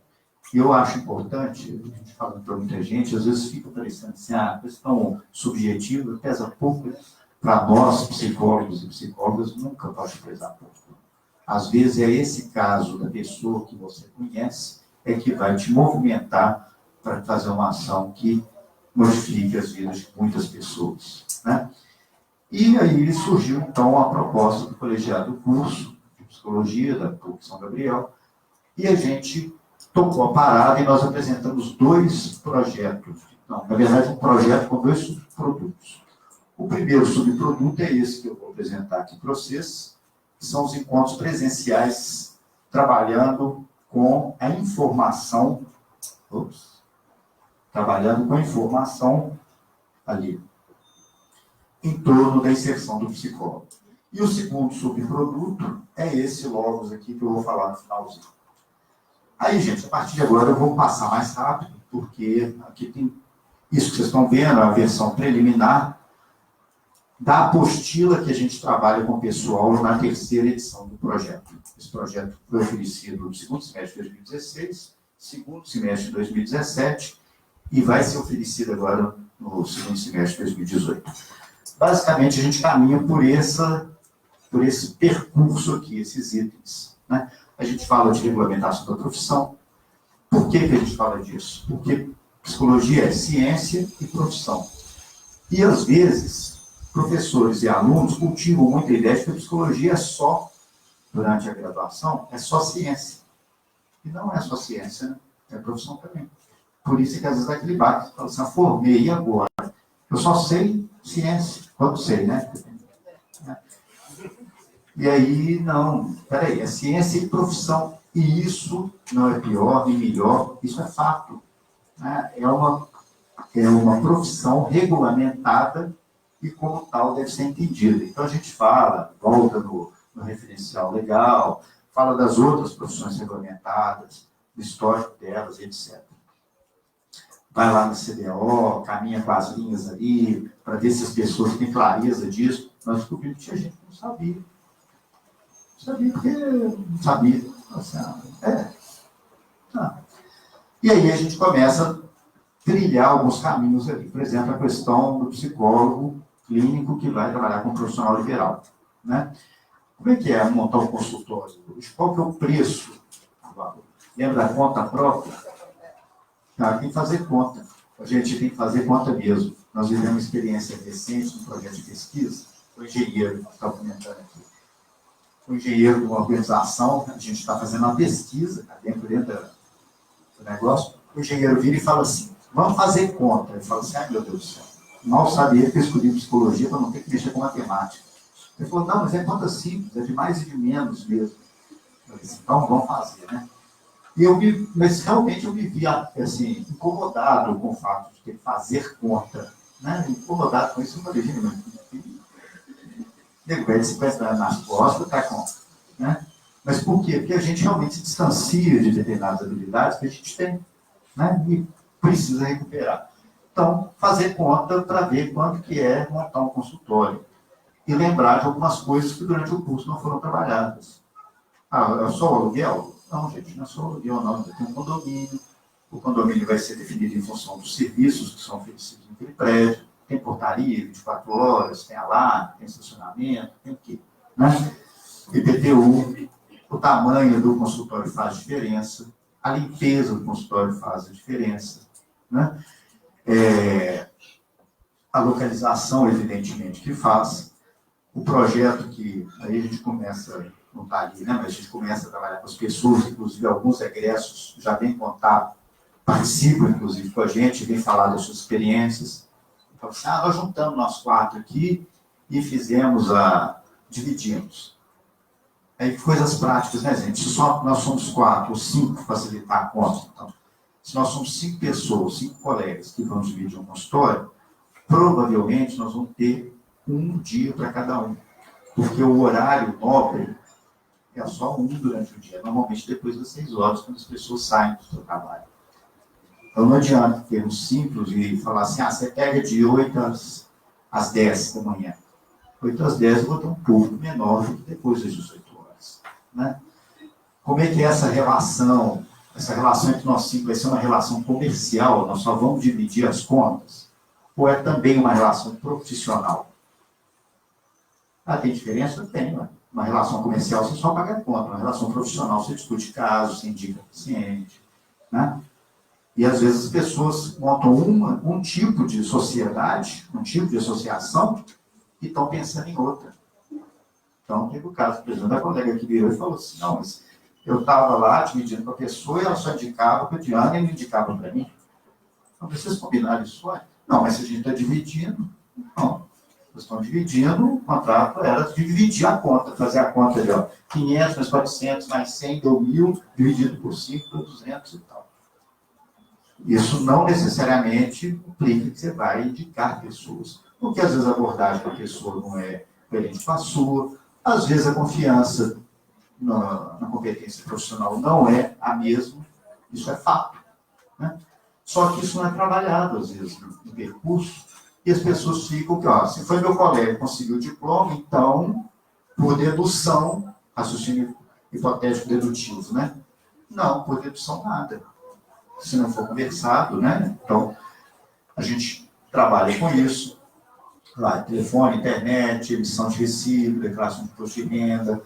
E eu acho importante, a gente fala para muita gente, às vezes fica parecendo assim, a questão subjetiva pesa pouco, para nós, psicólogos e psicólogas, nunca pode pesar pouco. Às vezes é esse caso da pessoa que você conhece, que vai te movimentar para fazer uma ação que modifique as vidas de muitas pessoas, né? E aí surgiu, então, a proposta do colegiado do curso de psicologia da PUC São Gabriel, e a gente tocou a parada e nós apresentamos 2 projetos. Não, na verdade, um projeto com 2 subprodutos. O primeiro subproduto é esse que eu vou apresentar aqui para vocês, que são os encontros presenciais trabalhando com a informação, ali, em torno da inserção do psicólogo. E o segundo subproduto é esse logos aqui que eu vou falar no finalzinho. Aí, gente, a partir de agora eu vou passar mais rápido, porque aqui tem isso que vocês estão vendo, a versão preliminar. da apostila que a gente trabalha com o pessoal na terceira edição do projeto. Esse projeto foi oferecido no segundo semestre de 2016, segundo semestre de 2017 e vai ser oferecido agora no segundo semestre de 2018. Basicamente, a gente caminha por esse percurso aqui, esses itens, né? A gente fala de regulamentação da profissão. Por que a gente fala disso? Porque psicologia é ciência e profissão. E, às vezes, professores e alunos cultivam muita ideia de que a psicologia é só, durante a graduação, é só ciência. E não é só ciência, né? É profissão também. Por isso que, às vezes, é aquele bate, fala assim, formei, e agora? Eu só sei ciência. Quando sei, né? E aí, não, peraí, é ciência e profissão. E isso não é pior nem melhor, isso é fato. Né? É uma profissão regulamentada e, como tal, deve ser entendida. Então, a gente fala, volta no referencial legal, fala das outras profissões regulamentadas, do histórico delas, etc. Vai lá na CBO, caminha com as linhas ali, para ver se as pessoas têm clareza disso. Nós descobrimos que tinha gente que não sabia. Não sabia porque não sabia. Assim, E aí a gente começa a trilhar alguns caminhos ali. Por exemplo, a questão do psicólogo clínico que vai trabalhar com um profissional liberal. Né? Como é que é montar um consultório? Qual que é o preço? Lembra da conta própria? Cara, tem que fazer conta. A gente tem que fazer conta mesmo. Nós vivemos uma experiência recente no projeto de pesquisa. O engenheiro está comentando aqui. O engenheiro de uma organização, a gente está fazendo uma pesquisa dentro do negócio. O engenheiro vira e fala assim, vamos fazer conta. Ele fala assim, ai meu Deus do céu. Mal sabia que eu escolhi psicologia para não ter que mexer com matemática. Ele falou, não, mas é conta simples, é de mais e de menos mesmo. Eu disse, então vamos fazer, né? Mas realmente eu me via assim, incomodado com o fato de ter que fazer conta. Né? Incomodado com isso, eu falei, gente, nego velho de 50 anos nas costas, tá com. Né? Mas por quê? Porque a gente realmente se distancia de determinadas habilidades que a gente tem. Né? E precisa recuperar. Então, fazer conta para ver quanto que é montar um consultório. E lembrar de algumas coisas que durante o curso não foram trabalhadas. Ah, é só o aluguel? Não, gente, não é só o aluguel, não. Tem um condomínio. O condomínio vai ser definido em função dos serviços que são oferecidos naquele prédio. Tem portaria 24 horas, tem alarme, tem estacionamento, tem o quê? Né? IPTU, o tamanho do consultório faz diferença, a limpeza do consultório faz a diferença. Né? A localização, evidentemente, que faz. O projeto que aí a gente começa, não está ali, né? Mas a gente começa a trabalhar com as pessoas, inclusive alguns egressos já vêm contar, participam, inclusive, com a gente, vêm falar das suas experiências. Então, assim, nós juntamos nós 4 aqui e dividimos. Aí, coisas práticas, né, gente? Se só nós somos 4 ou 5, facilitar a conta, então, se nós somos 5 pessoas, 5 colegas que vão dividir um consultório, provavelmente nós vamos ter um dia para cada um. Porque o horário nobre é só um durante o dia, normalmente depois das 6 horas, quando as pessoas saem do seu trabalho. Então não adianta termos simples e falar assim, você pega de 8 às 10 da manhã. 8 às 10 eu vou ter um público menor do que depois das 18 horas. Né? Como é que é essa relação? Essa relação entre nós 5 vai ser uma relação comercial, nós só vamos dividir as contas? Ou é também uma relação profissional? Tem diferença? Tem, né? Uma relação comercial você só paga conta, uma relação profissional você discute casos, você indica paciente. Né? E às vezes as pessoas montam um tipo de sociedade, um tipo de associação, e estão pensando em outra. Então, teve o caso, por exemplo, da colega que virou e falou assim, não, mas eu estava lá dividindo com a pessoa e ela só indicava para a Diana e não indicava para mim. Então, vocês combinaram isso? Não, mas se a gente está dividindo, não. Vocês estão dividindo, o contrato era dividir a conta, fazer a conta ali, 500 mais 400 mais 100 deu 1.000, dividido por 5 deu 200 e tal. Isso não necessariamente implica que você vai indicar pessoas. Porque às vezes a abordagem da pessoa não é coerente com a sua, às vezes a confiança na competência profissional não é a mesma, isso é fato. Né? Só que isso não é trabalhado, às vezes, no percurso, E as pessoas ficam que, ó, se foi meu colega que conseguiu o diploma, então, por dedução, raciocínio hipotético dedutivo, né? Não, por dedução nada. Se não for conversado, né? Então, a gente trabalha com isso. Lá, telefone, internet, emissão de recibo, declaração de imposto de renda,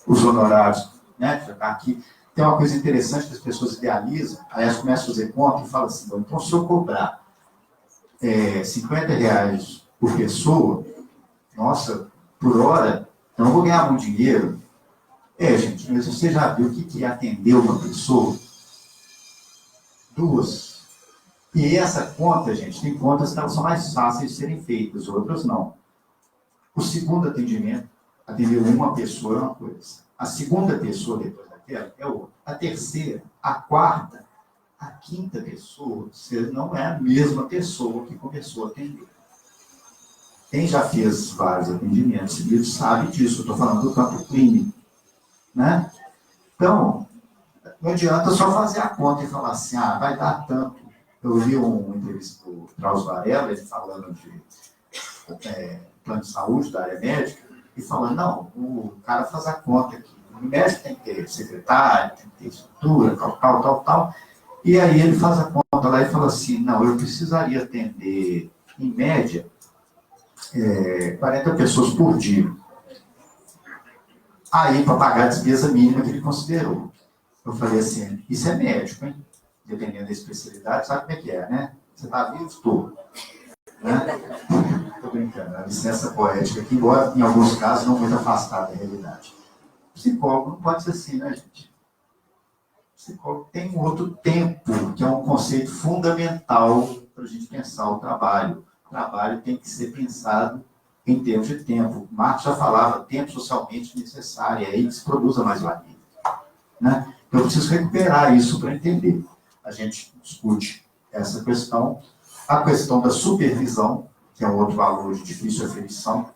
os honorários, né? Já está aqui. Tem uma coisa interessante que as pessoas idealizam, aí elas começam a fazer conta e falam assim, bom, então se eu cobrar R$ 50 por pessoa, nossa, por hora, então eu vou ganhar muito dinheiro. Gente, mas você já viu o que é atender uma pessoa? 2. E essa conta, gente, tem contas que elas são mais fáceis de serem feitas, outras não. O segundo atendimento, atender uma pessoa é uma coisa. A segunda pessoa depois daquela é outra. A terceira, a quarta, a quinta pessoa, você não é a mesma pessoa que começou a atender. Quem já fez vários atendimentos seguidos sabe disso. Eu estou falando do campo clínico, né? Então, não adianta só fazer a conta e falar assim, vai dar tanto. Eu vi uma entrevista do Drauzio Varela, ele falando de plano de saúde da área médica, e falando, não, o cara faz a conta aqui. O médico tem que ter secretário, tem que ter estrutura, tal. E aí ele faz a conta lá e fala assim, não, eu precisaria atender, em média, 40 pessoas por dia. Aí, para pagar a despesa mínima que ele considerou. Eu falei assim, isso é médico, hein? Dependendo da especialidade, sabe como é que é, né? Você está vivo? Estou. Né? Estou brincando, a licença poética aqui, embora em alguns casos não muito afastada da realidade. Psicólogo não pode ser assim, né, gente? Psicólogo tem um outro tempo, que é um conceito fundamental para a gente pensar o trabalho. O trabalho tem que ser pensado em termos de tempo. Marx já falava, tempo socialmente necessário, é aí que se produz a mais-valia. Né? Então, eu preciso recuperar isso para entender. A gente discute essa questão. A questão da supervisão, que é um outro valor de difícil aferição.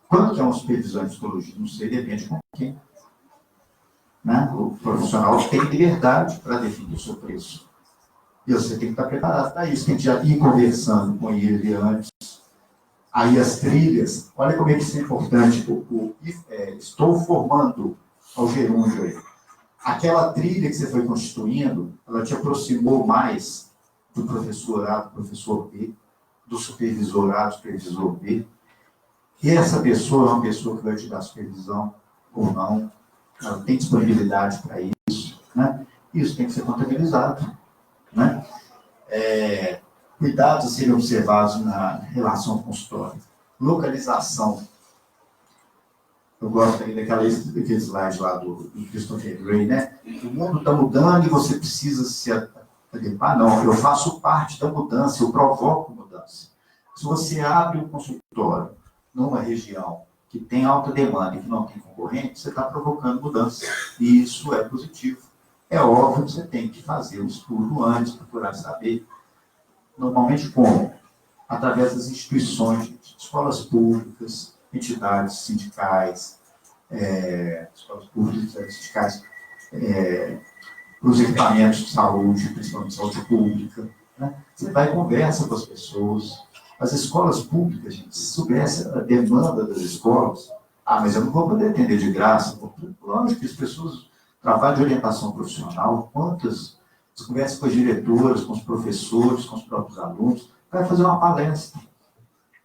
Quanto que é uma supervisão em psicologia? Não sei, depende com quem. Né? O profissional tem liberdade para definir o seu preço. E você tem que estar preparado para isso. Tem que já ir conversando com ele antes. Aí as trilhas, olha como é que isso é importante. Estou formando ao gerúndio aí. Aquela trilha que você foi constituindo, ela te aproximou mais do professor A, do professor B, do supervisor A, do supervisor B. E essa pessoa é uma pessoa que vai te dar supervisão ou não. Ela tem disponibilidade para isso. Né? Isso tem que ser contabilizado. Né? Cuidados a serem observados na relação com o consultório. Localização. Eu gosto daquele slide lá do Christopher Gray, né? O mundo está mudando e você precisa se adequar. Não, eu faço parte da mudança, eu provoco mudança. Se você abre um consultório numa região que tem alta demanda e que não tem concorrente, você está provocando mudança. E isso é positivo. É óbvio que você tem que fazer um estudo antes, procurar saber. Normalmente como? Através das instituições, escolas públicas, entidades sindicais, escolas públicas, sindicais, os equipamentos de saúde, principalmente saúde pública. Né? Você vai e conversa com as pessoas. As escolas públicas, gente, se soubesse a demanda das escolas, mas eu não vou poder atender de graça. Lógico que as pessoas trabalham de orientação profissional, quantas você conversa com as diretoras, com os professores, com os próprios alunos, vai fazer uma palestra.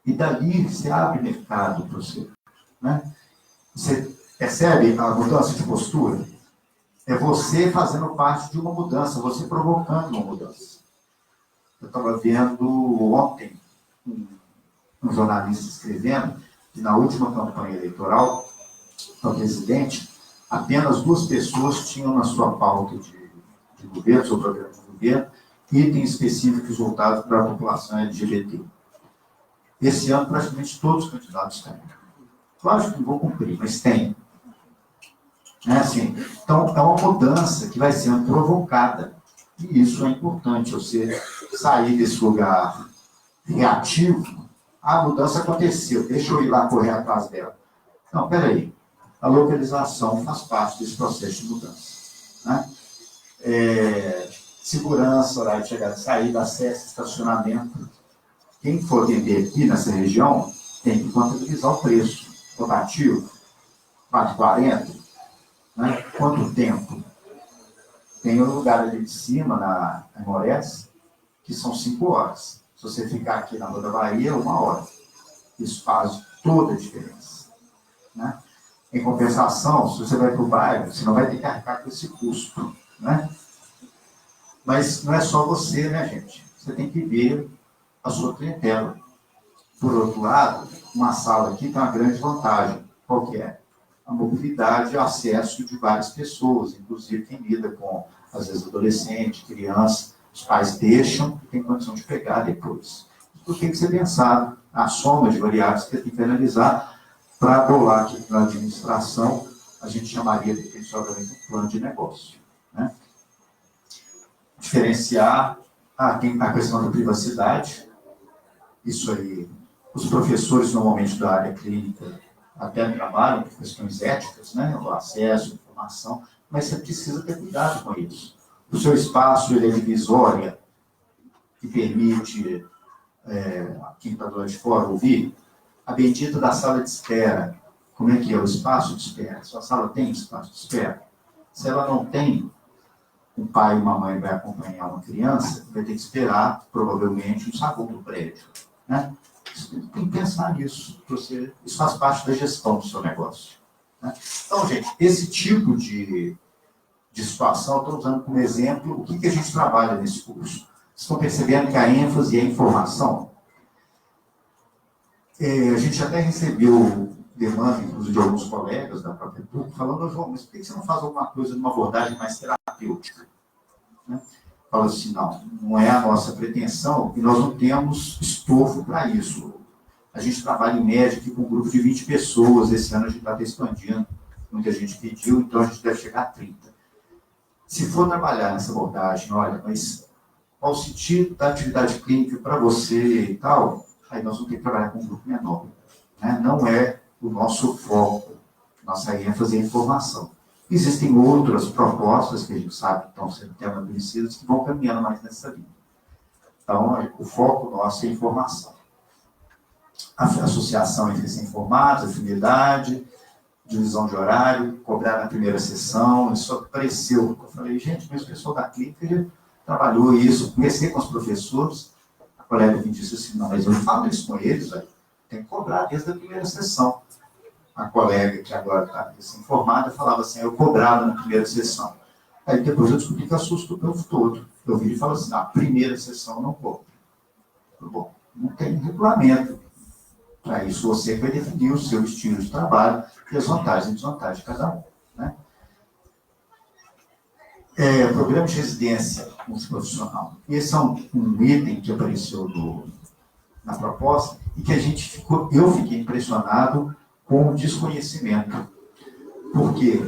E dali você abre mercado para você. Né? Você percebe a mudança de postura? É você fazendo parte de uma mudança, você provocando uma mudança. Eu estava vendo ontem um jornalista escrevendo que na última campanha eleitoral para presidente, apenas 2 pessoas tinham na sua pauta de governo, seu programa de governo, itens específicos voltados para a população LGBT. Esse ano, praticamente todos os candidatos têm. Claro que não vou cumprir, mas tem. Assim, então, é uma mudança que vai sendo provocada. E isso é importante, você sair desse lugar reativo. A mudança aconteceu, deixa eu ir lá correr atrás dela. Não, peraí. A localização faz parte desse processo de mudança. Né? Segurança, horário de chegada e saída, acesso, estacionamento. quem for vender aqui nessa região tem que contabilizar o preço. Rotativo, 4,40, né? Quanto tempo? Tem um lugar ali de cima, na Amores, que são 5 horas. Se você ficar aqui na Rua da Bahia, 1 hora. Isso faz toda a diferença, né? Em compensação, se você vai para o bairro, você não vai ter que arcar com esse custo, né? Mas não é só você, né, gente? Você tem que ver a sua clientela. Por outro lado, uma sala aqui tem uma grande vantagem. Qual que é? A mobilidade e o acesso de várias pessoas, inclusive quem lida com, às vezes, adolescente, criança, os pais deixam e tem condição de pegar depois. Isso tem que ser pensado, a soma de variáveis que tem que analisar para bolar aqui na administração, a gente chamaria definitivamente um plano de negócio, né? Diferenciar a questão da privacidade, isso aí, os professores normalmente da área clínica até trabalham com questões éticas, né? O acesso, a informação, mas você precisa ter cuidado com isso. O seu espaço ele é divisória, que permite quem está do lado de fora ouvir, a bendita da sala de espera. Como é que é o espaço de espera? Sua sala tem espaço de espera? Se ela não tem, um pai e uma mãe vai acompanhar uma criança, vai ter que esperar, provavelmente, um saguão do prédio, né? Você tem que pensar nisso. Isso faz parte da gestão do seu negócio, né? Então, gente, esse tipo de situação, eu estou usando como exemplo o que a gente trabalha nesse curso. Vocês estão percebendo que a ênfase é a informação? A gente até recebeu demanda, inclusive, de alguns colegas da própria PUC, falando, João, mas por que você não faz alguma coisa numa abordagem mais terapêutica? Né? Fala assim, não é a nossa pretensão e nós não temos estofo para isso. A gente trabalha em média aqui com um grupo de 20 pessoas, esse ano a gente está até expandindo, muita gente pediu, então a gente deve chegar a 30. Se for trabalhar nessa abordagem, olha, mas qual o sentido da atividade clínica para você e tal, aí nós vamos ter que trabalhar com um grupo menor, né? Não é o nosso foco, nossa ênfase é a informação. Existem outras propostas que a gente sabe que estão sendo amadurecidas que vão caminhando mais nessa linha. Então, o foco nosso é a informação. A associação entre recém-formados, afinidade, divisão de horário, cobrar na primeira sessão, isso apareceu. Eu falei, gente, mas o pessoal da clínica já trabalhou isso, comecei com os professores, a colega me disse assim, não, mas eu não falo isso com eles, velho. Tem que cobrar desde a primeira sessão. A colega que agora está recém-formada falava assim, eu cobrava na primeira sessão. Aí depois eu descobri que assusta o povo todo. Eu vi e falo assim, na primeira sessão não cobra. Bom, não tem regulamento. Para isso você vai definir o seu estilo de trabalho e as vantagens e desvantagens de cada um, né? Programa de residência multiprofissional. Esse é um item que apareceu na proposta e que eu fiquei impressionado com o desconhecimento. Porque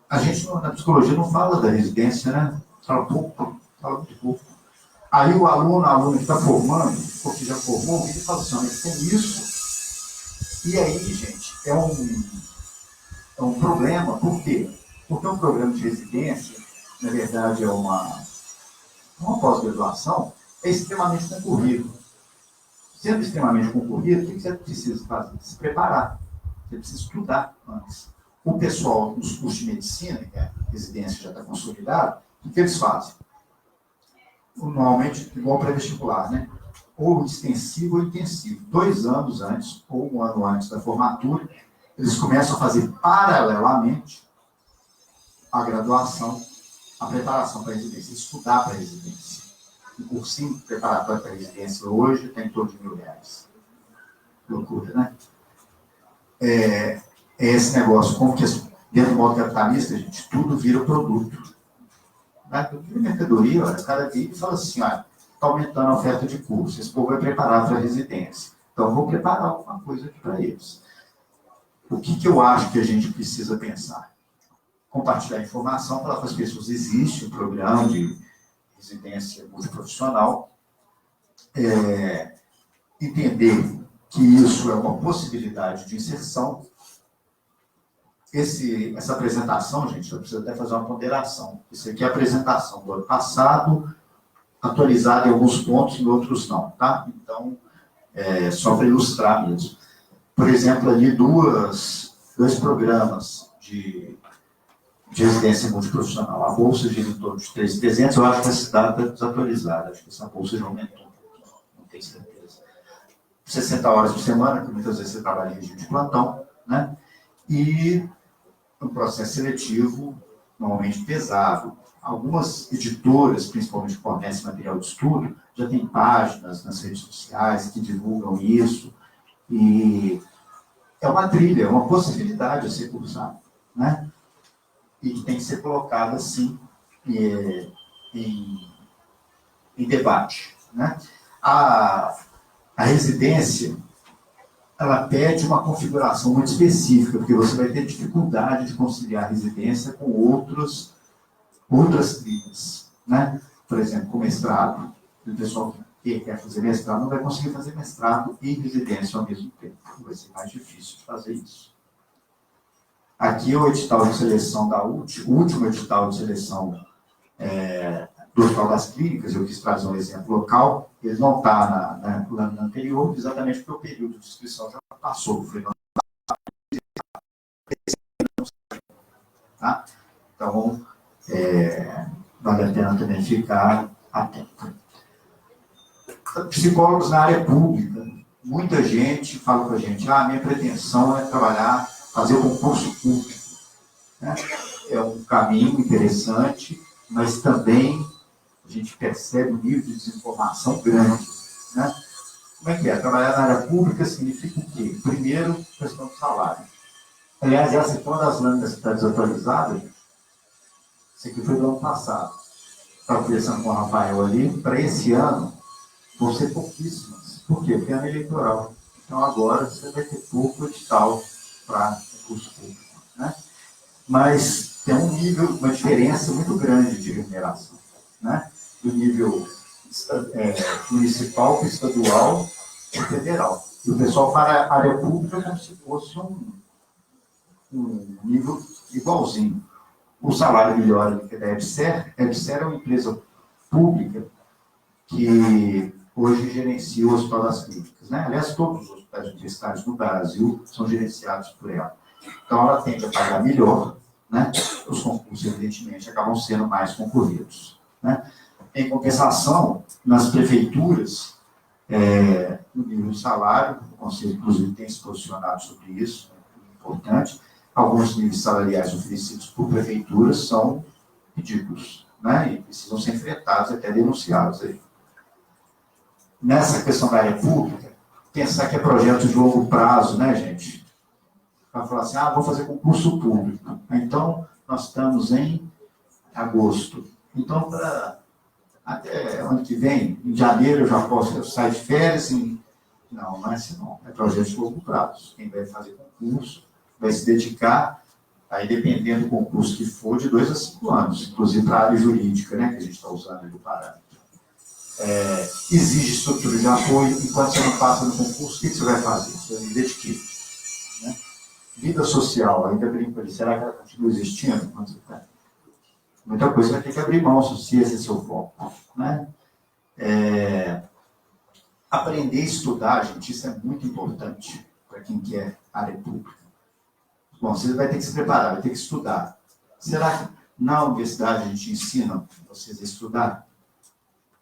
a gente na psicologia não fala da residência, né? Fala muito pouco. Aí o aluno, a aluna que está formando, ou que já formou, ele fala assim, mas tem isso. E aí, gente, é um problema. Por quê? Porque um programa de residência, na verdade, é uma pós-graduação, é extremamente concorrido. Sendo extremamente concorrido, o que você precisa fazer? Se preparar. Você precisa estudar antes. O pessoal, nos cursos de medicina, que a residência já está consolidada, o que eles fazem? Normalmente, igual pré-vestibular, né? Ou extensivo ou intensivo. 2 anos antes, ou 1 ano antes da formatura, eles começam a fazer paralelamente a graduação, a preparação para a residência, estudar para a residência. Um cursinho preparatório para a residência hoje tem em torno de R$1.000. Loucura, né? É esse negócio, como que dentro do modo capitalista, gente, tudo vira produto. Tudo vira mercadoria, olha, cada dia fala assim, olha, está aumentando a oferta de curso, esse povo vai preparar para a residência. Então, eu vou preparar alguma coisa aqui para eles. O que eu acho que a gente precisa pensar? Compartilhar informação, falar com as pessoas, existe um programa de residência multiprofissional, entender que isso é uma possibilidade de inserção. Essa apresentação, gente, eu preciso até fazer uma ponderação. Isso aqui é a apresentação do ano passado, atualizada em alguns pontos, em outros não, tá? Então, só para ilustrar mesmo. Por exemplo, ali dois programas de residência multiprofissional. A bolsa gira em torno de 3.300, eu acho que essa data está desatualizada, acho que essa bolsa já aumentou um pouquinho, não tenho certeza. 60 horas por semana, que muitas vezes você trabalha em regime de plantão, né? E um processo seletivo normalmente pesado. Algumas editoras, principalmente que fornecem material de estudo, já têm páginas nas redes sociais que divulgam isso, e é uma trilha, é uma possibilidade a ser cursada, né? E que tem que ser colocada, assim, em debate, né? A residência, ela pede uma configuração muito específica, porque você vai ter dificuldade de conciliar a residência com outras trilhas, né? Por exemplo, com mestrado. O pessoal que quer fazer mestrado não vai conseguir fazer mestrado e residência ao mesmo tempo. Vai ser mais difícil de fazer isso. Aqui o edital de seleção o último edital de seleção do Hospital das Clínicas, eu quis trazer um exemplo local, ele não está no ano anterior, exatamente porque o período de inscrição já passou. Foi no... tá? Então, vale a pena também ficar atento. Psicólogos na área pública. Muita gente fala com a gente, minha pretensão é fazer o concurso público. Né? É um caminho interessante, mas também a gente percebe um nível de desinformação grande. Né? Como é que é? Trabalhar na área pública significa o quê? Primeiro, questão do salário. Aliás, essa é uma das lâminas que está desatualizada. Isso aqui foi do ano passado. Estava conversando com o Rafael ali. Para esse ano, vão ser pouquíssimas. Por quê? Porque é ano eleitoral. Então, agora, você vai ter pouco edital para concurso público. Né? Mas tem uma diferença muito grande de remuneração. Né? Do nível municipal, estadual e federal. E o pessoal para a área pública como se fosse um nível igualzinho. O salário melhor que da EBSER. A EBSER é uma empresa pública que hoje gerencia o Hospital das Clínicas. Né? Aliás, todos os hospitais universitários no Brasil são gerenciados por ela. Então, ela tende a pagar melhor, né? Os concursos, evidentemente, acabam sendo mais concorridos. Né? Em compensação, nas prefeituras, no nível de salário, o Conselho, inclusive, tem se posicionado sobre isso, é importante. Alguns níveis salariais oferecidos por prefeituras são ridículos, né? E precisam ser enfrentados, até denunciados aí. Nessa questão da área pública, pensar que é projeto de longo prazo, né, gente? Para falar assim, vou fazer concurso público. Então, nós estamos em agosto. Então, até ano que vem, em janeiro, eu já posso sair de férias. Não é assim, não. É projeto de longo prazo. Quem vai fazer concurso vai se dedicar, aí dependendo do concurso que for, de 2 a 5 anos, inclusive para a área jurídica, né, que a gente está usando ali o parâmetro. Exige estrutura de apoio, enquanto você não passa no concurso, o que você vai fazer? Você vai viver de quê? Né? Vida social, ainda brinco ali, será que ela continua existindo? Quando você tá? Muita coisa vai ter que abrir mão, se esse é seu foco. Né? Aprender a estudar, gente, isso é muito importante para quem quer área pública. Bom, você vai ter que se preparar, vai ter que estudar. Será que na universidade a gente ensina vocês a estudar?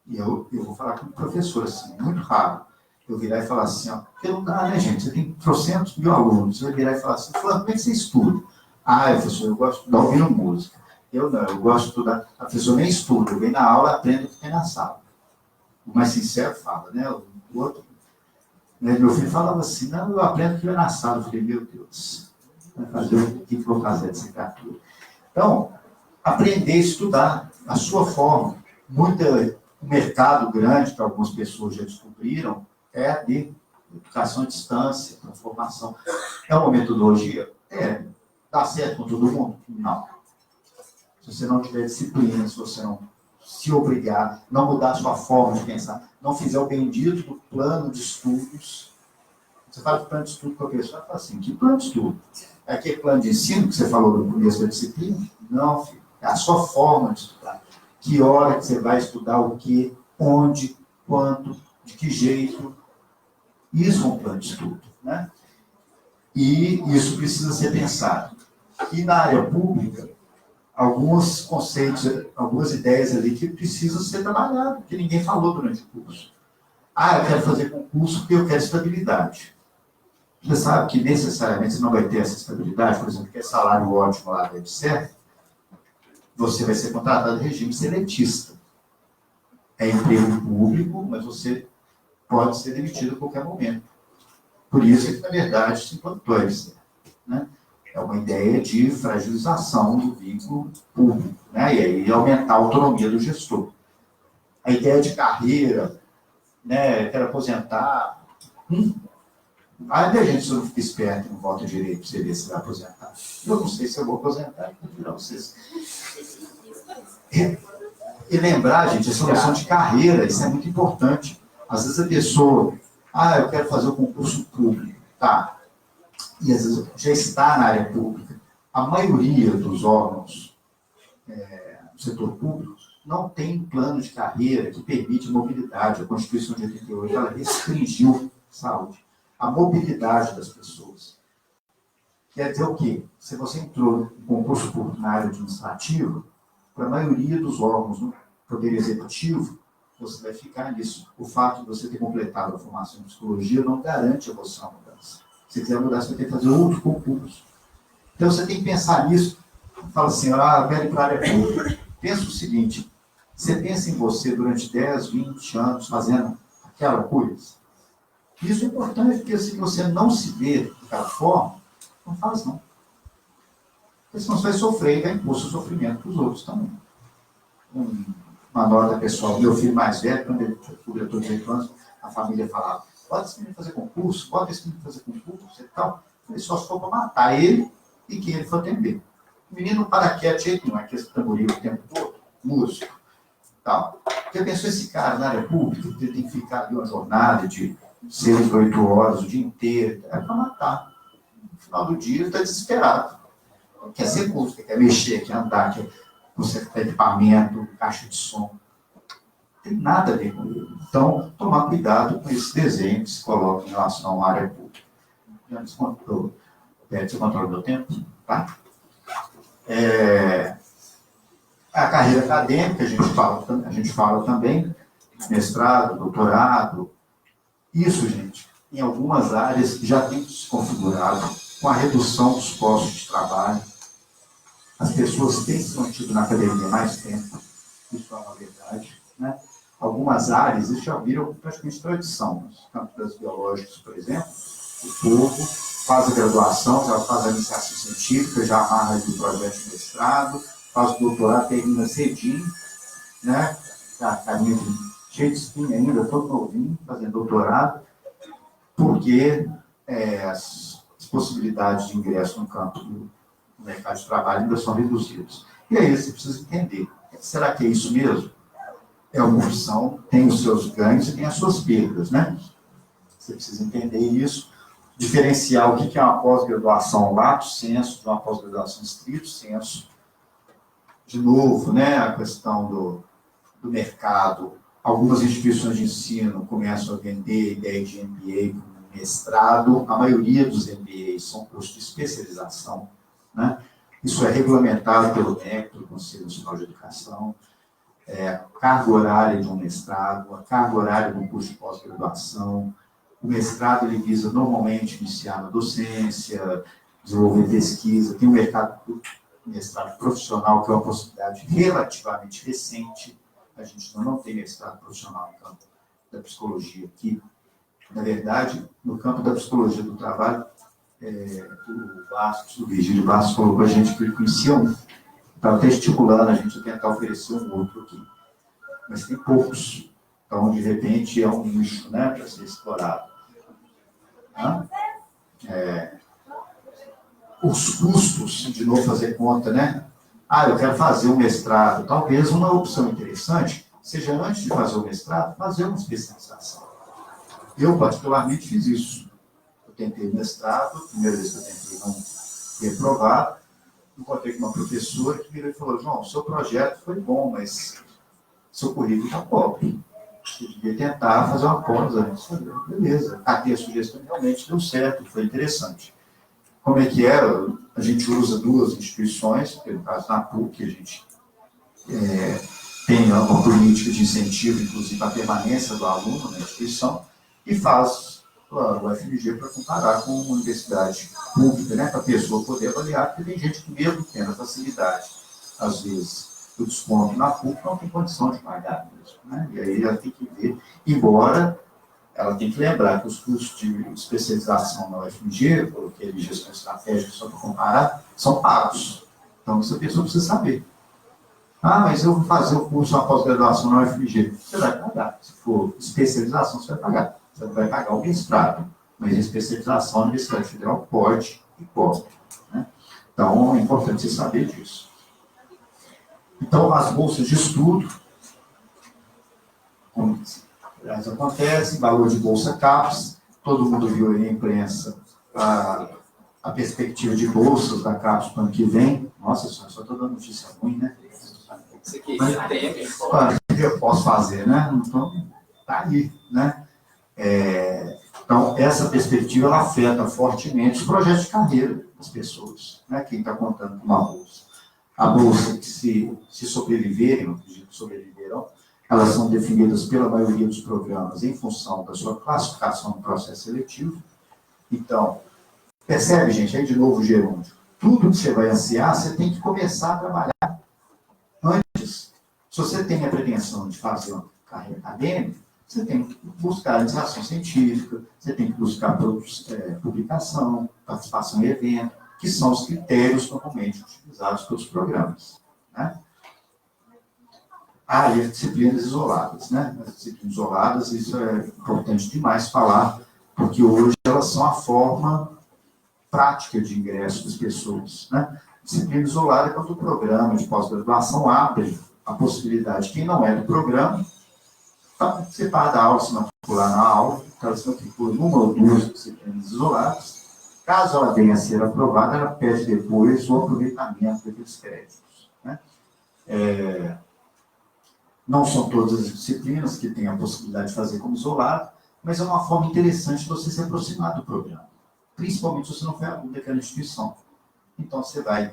E eu vou falar com o professor, assim, é muito raro eu virar e falar assim, porque não dá, né, gente? Você tem 300 mil alunos, você vai virar e falar assim, fulano, como é que você estuda? Professor, eu gosto de estudar ouvindo música. Eu não, eu gosto de estudar. A pessoa nem estuda, eu venho na aula e aprendo o que tem na sala. O mais sincero fala, né? O outro, né? Meu filho falava assim, não, eu aprendo o que vem na sala. Eu falei, meu Deus. Fazer o que vou fazer dessa criatura. Então, aprender a estudar a sua forma. Um mercado grande que algumas pessoas já descobriram é de educação à distância, transformação. É uma metodologia? Dá certo com todo mundo? Não. Se você não tiver disciplina, se você não se obrigar, não mudar a sua forma de pensar, não fizer o bendito do plano de estudos. Você fala de plano de estudo com a pessoa, fala assim, que plano de estudo? É aquele plano de ensino que você falou no começo da disciplina? Não, filho. É a sua forma de estudar. Que hora que você vai estudar o quê? onde, quando, de que jeito. Isso é um plano de estudo, né? E isso precisa ser pensado. E na área pública, alguns conceitos, algumas ideias ali que precisam ser trabalhadas, que ninguém falou durante o curso. Eu quero fazer concurso porque eu quero estabilidade. Você sabe que necessariamente você não vai ter essa estabilidade, por exemplo, que é salário ótimo lá deve ser, você vai ser contratado em regime seletista. É emprego público, mas você pode ser demitido a qualquer momento. Por isso que, na verdade, se implantou a EBSER, né? É uma ideia de fragilização do vínculo público, né? E aí aumentar a autonomia do gestor. A ideia de carreira, né? Quero aposentar. Ainda a gente não fica esperto e não vota direito para você ver se vai aposentar. Eu não sei se eu vou aposentar, não vocês. E lembrar, gente, essa noção de carreira, isso é muito importante. Às vezes a pessoa, eu quero fazer o concurso público, tá? E às vezes já está na área pública. A maioria dos órgãos do setor público não tem plano de carreira que permite mobilidade. A Constituição de 88, ela restringiu saúde, a mobilidade das pessoas. Quer dizer o quê? Se você entrou no concurso público na área administrativa, para a maioria dos órgãos do Poder Executivo, você vai ficar nisso. O fato de você ter completado a formação em psicologia não garante a você uma mudança. Se quiser mudar, você vai ter que fazer outro concurso. Então, você tem que pensar nisso. Fala assim, eu quero ir para a área pública. Pensa o seguinte, você pensa em você durante 10, 20 anos fazendo aquela coisa. Isso é importante, porque se você não se vê daquela forma, não faz não. Porque senão você vai sofrer e vai impor seu sofrimento para os outros também. Uma nota pessoal, meu filho mais velho, quando ele completou 18 anos, a família falava, bota esse menino fazer concurso, bota esse menino fazer concurso e tal. Eu falei, só se for para matar ele e que ele for atender. O menino não para quieto, jeito nenhum, aquele tamboril o tempo todo, músico, tal. Porque pensou esse cara na área pública, ele tem que ficar ali uma jornada de 6, 8 horas, o dia inteiro, é para matar. No final do dia, ele está desesperado. Quer ser música, quer mexer, quer andar, quer consertar equipamento, caixa de som. Não tem nada a ver com ele. Então, tomar cuidado com esse desenho que se coloca em relação à área pública. Já descontou. Você controla o meu tempo? Tá? A carreira acadêmica, a gente fala também, mestrado, doutorado. Isso, gente, em algumas áreas já tem se configurado com a redução dos postos de trabalho. As pessoas têm se mantido na academia mais tempo, isso é uma verdade, né? Algumas áreas, isso já viram praticamente tradição. Nos campos das biológicos, por exemplo, o povo faz a graduação, já faz a iniciação científica, já amarra ali o projeto de mestrado, faz o doutorado, termina cedinho, né? Caminha cheio de espinha ainda, todo novinho, fazendo doutorado, porque as possibilidades de ingresso no campo do mercado de trabalho ainda são reduzidas. E aí você precisa entender, será que é isso mesmo? É uma opção, tem os seus ganhos e tem as suas perdas, né? Você precisa entender isso, diferenciar o que é uma pós-graduação lato sensu de uma pós-graduação estrito sensu. De novo, né, a questão do mercado. Algumas instituições de ensino começam a vender ideia de MBA como mestrado. A maioria dos MBAs são cursos de especialização, né? Isso é regulamentado pelo MEC, pelo Conselho Nacional de Educação. Carga horária de um mestrado, a carga horária de um curso de pós-graduação. O mestrado ele visa normalmente iniciar na docência, desenvolver pesquisa. Tem um mestrado profissional, que é uma possibilidade relativamente recente. A gente não tem mestrado profissional no campo da psicologia aqui. Na verdade, no campo da psicologia do trabalho, o Virgílio Bastos falou com a gente que ele conhecia um. Estava até estimulando a gente a tentar oferecer um outro aqui. Mas tem poucos. Então, de repente, é um nicho, né, para ser explorado. Os custos de não fazer conta, né? Eu quero fazer um mestrado. Talvez uma opção interessante seja, antes de fazer o mestrado, fazer uma especialização. Eu, particularmente, fiz isso. Eu tentei mestrado, a primeira vez que eu tentei não reprovar. Encontrei com uma professora que virou e falou, João, seu projeto foi bom, mas seu currículo está pobre. Você devia tentar fazer uma pós. Beleza, cadê a sugestão? Realmente deu certo, foi interessante. Como é que é? A gente usa duas instituições, no caso na PUC, a gente tem uma política de incentivo, inclusive, à permanência do aluno na instituição, e faz o FMG para comparar com uma universidade pública, né, para a pessoa poder avaliar, porque tem gente que mesmo tendo a facilidade, às vezes, o desconto na PUC não tem condição de pagar mesmo, né? E aí ela tem que ver, embora ela tem que lembrar que os cursos de especialização na UFMG, coloquei ali gestão estratégica só para comparar, são pagos. Então, essa pessoa precisa saber. Ah, mas eu vou fazer o curso, uma pós-graduação na UFMG. Você vai pagar. Se for especialização, você vai pagar. Você vai pagar o mestrado. Mas a especialização, a Universidade Federal pode e cobre, né? Então, é importante você saber disso. Então, as bolsas de estudo, como elas acontecem, valor de bolsa CAPES, todo mundo viu aí na imprensa a perspectiva de bolsas da CAPES para o ano que vem. Nossa, só estou dando notícia ruim, né? Isso aqui, eu posso fazer, né? Então, tá aí, né? Então, essa perspectiva, ela afeta fortemente os projetos de carreira das pessoas, né? Quem está contando com uma bolsa. A bolsa, que se sobreviverem, eu acredito que sobreviverão, elas são definidas pela maioria dos programas em função da sua classificação no processo seletivo. Então, percebe, gente, aí de novo o gerúndio. Tudo que você vai ansiar, você tem que começar a trabalhar antes. Se você tem a pretensão de fazer uma carreira acadêmica, você tem que buscar iniciação científica, você tem que buscar publicação, participação em evento, que são os critérios normalmente utilizados pelos programas, né? E as disciplinas isoladas, né? As disciplinas isoladas, isso é importante demais falar, porque hoje elas são a forma prática de ingresso das pessoas, né? Disciplina isolada é quando o programa de pós-graduação abre a possibilidade, quem não é do programa, participar da aula, se matricular na aula, ela se matricula numa ou duas disciplinas isoladas. Caso ela venha a ser aprovada, ela pede depois o aproveitamento daqueles créditos, né? Não são todas as disciplinas que têm a possibilidade de fazer como isolado, mas é uma forma interessante de você se aproximar do programa, principalmente se você não foi aluno daquela instituição. Então, você vai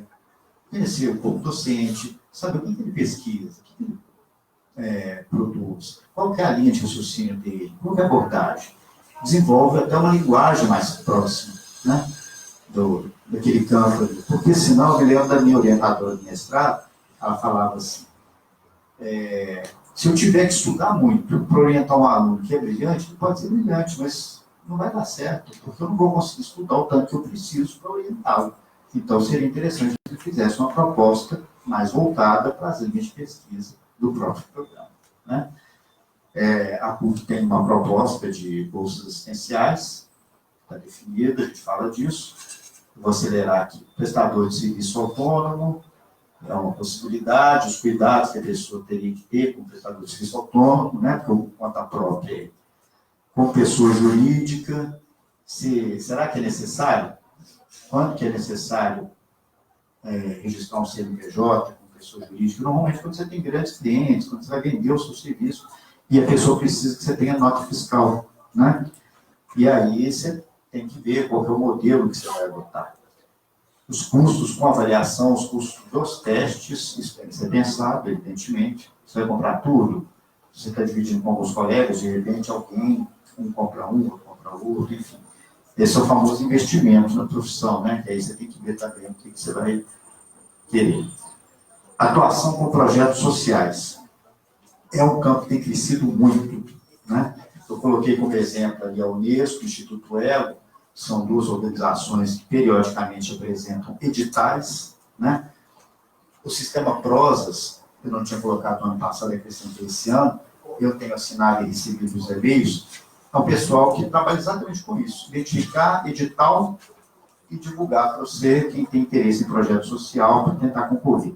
conhecer o corpo docente, saber o que ele pesquisa, o que ele produz, qual que é a linha de raciocínio dele, qual que é a abordagem. Desenvolve até uma linguagem mais próxima, né, daquele campo ali. Porque senão, eu me lembro da minha orientadora de mestrado, ela falava assim, se eu tiver que estudar muito para orientar um aluno que é brilhante, ele pode ser brilhante, mas não vai dar certo, porque eu não vou conseguir estudar o tanto que eu preciso para orientá-lo. Então, seria interessante que ele fizesse uma proposta mais voltada para as linhas de pesquisa do próprio programa, né? A PUC tem uma proposta de bolsas assistenciais, está definida, a gente fala disso. Vou acelerar aqui. Prestador de serviço autônomo, é uma possibilidade, os cuidados que a pessoa teria que ter com o prestador de serviço autônomo, né, por conta própria, com pessoa jurídica. Será que é necessário? Quando que é necessário registrar um CNPJ com pessoa jurídica? Normalmente quando você tem grandes clientes, quando você vai vender o seu serviço, e a pessoa precisa que você tenha nota fiscal, né? E aí você tem que ver qual é o modelo que você vai adotar. Os custos com avaliação, os custos dos testes, isso tem que ser pensado, evidentemente. Você vai comprar tudo, você está dividindo com alguns colegas, de repente alguém, um compra um, outro compra outro, enfim. Esse é o famoso investimento na profissão, né? Que aí você tem que ver também o que você vai querer. Atuação com projetos sociais. É um campo que tem crescido muito, né? Eu coloquei como exemplo ali a Unesco, o Instituto Elo, são duas organizações que periodicamente apresentam editais, né? O sistema Prosas, eu não tinha colocado no ano passado, acrescentei esse ano, eu tenho assinado e recebido os e-mails, é um pessoal que trabalha exatamente com isso, identificar edital e divulgar para você quem tem interesse em projeto social para tentar concorrer.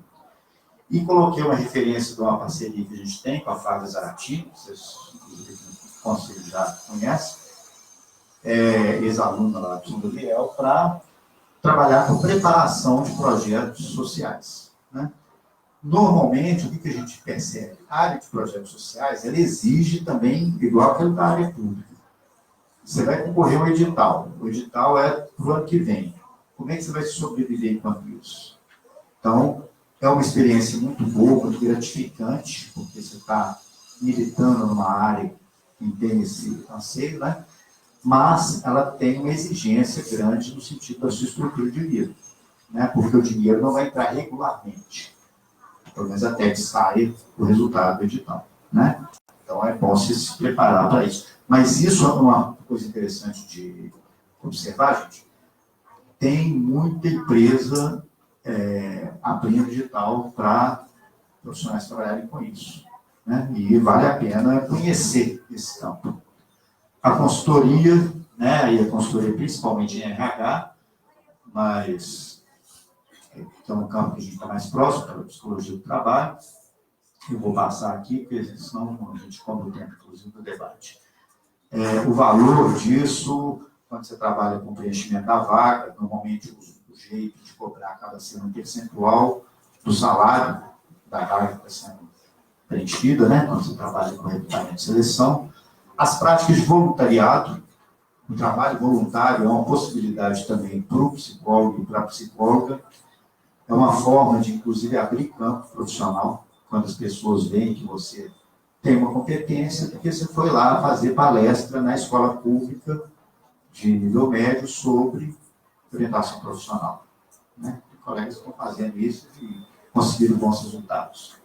E coloquei uma referência de uma parceria que a gente tem com a Flávia Zaratini, que vocês, inclusive, no conselho já conhecem, ex-aluna lá do São Gabriel, para trabalhar com preparação de projetos sociais, né? Normalmente, o que a gente percebe? A área de projetos sociais, ela exige também, igual aquela da área pública. Você vai concorrer ao edital. O edital é para o ano que vem. Como é que você vai sobreviver enquanto isso? Então, é uma experiência muito boa, muito gratificante, porque você está militando numa área que tem esse anseio, né? Mas ela tem uma exigência grande no sentido da sua estrutura de vida, né? Porque o dinheiro não vai entrar regularmente, pelo menos até que saia o resultado do edital, né? Então é bom se preparar para isso. Mas isso é uma coisa interessante de observar, gente. Tem muita empresa abrindo edital para profissionais trabalharem com isso, né? E vale a pena conhecer esse campo. A consultoria, né? E a consultoria principalmente em RH, mas é um campo que a gente está mais próximo, pela psicologia do trabalho. Eu vou passar aqui, porque senão a gente come o tempo, inclusive, do debate. O valor disso, quando você trabalha com preenchimento da vaga, normalmente o jeito de cobrar acaba sendo um percentual do salário da vaga que está sendo preenchida, né? Quando você trabalha com recrutamento de seleção. As práticas de voluntariado, o trabalho voluntário é uma possibilidade também para o psicólogo e para a psicóloga. É uma forma de, inclusive, abrir campo profissional, quando as pessoas veem que você tem uma competência, porque você foi lá fazer palestra na escola pública de nível médio sobre orientação profissional, né? Os colegas estão fazendo isso e conseguiram bons resultados.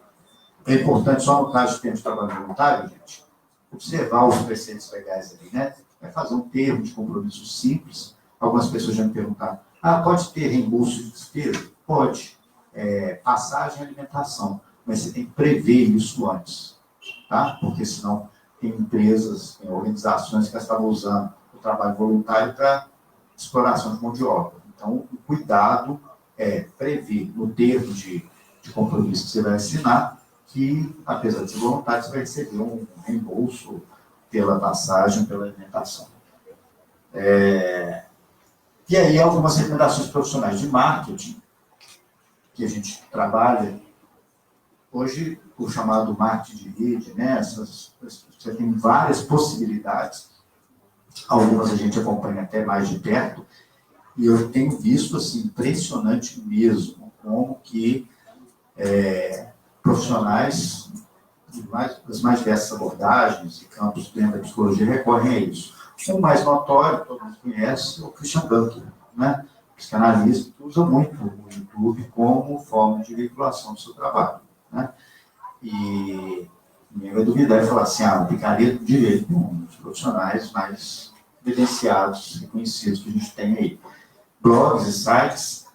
É importante, só no caso de tempo de trabalho voluntário, gente, observar os preceitos legais ali, né? Vai fazer um termo de compromisso simples. Algumas pessoas já me perguntaram, pode ter reembolso de despesa? Pode. Passagem e alimentação. Mas você tem que prever isso antes, tá? Porque senão tem empresas, tem organizações que estavam usando o trabalho voluntário para exploração de mão de obra. Então, o cuidado é prever no termo de compromisso que você vai assinar que, apesar de ser voluntário, você vai receber um reembolso pela passagem, pela alimentação. E aí, algumas recomendações profissionais de marketing que a gente trabalha. Hoje, o chamado marketing de rede, né? Você tem várias possibilidades. Algumas a gente acompanha até mais de perto. E eu tenho visto, assim, impressionante mesmo, como que profissionais das mais diversas abordagens e campos dentro da psicologia recorrem a isso. O mais notório, todo mundo conhece, é o Christian Dunker, né? Psicanalista que usa muito o YouTube como forma de veiculação do seu trabalho, né? E ninguém vai duvidar e falar assim, não ficaria de jeito nenhum, os profissionais mais evidenciados e conhecidos que a gente tem aí. Blogs e sites,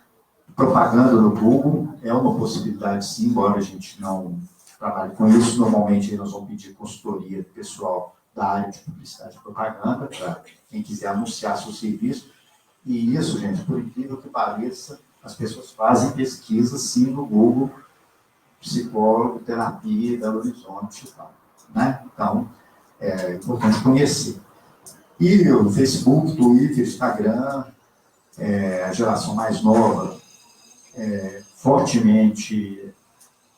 propaganda no Google é uma possibilidade sim, embora a gente não trabalhe com isso. Normalmente nós vamos pedir consultoria pessoal da área de publicidade e propaganda, para quem quiser anunciar seu serviço. E isso, gente, por incrível que pareça, as pessoas fazem pesquisa sim no Google, psicólogo, terapia, Belo Horizonte e tal, né? Então, é importante conhecer. E o Facebook, Twitter, Instagram, a geração mais nova, fortemente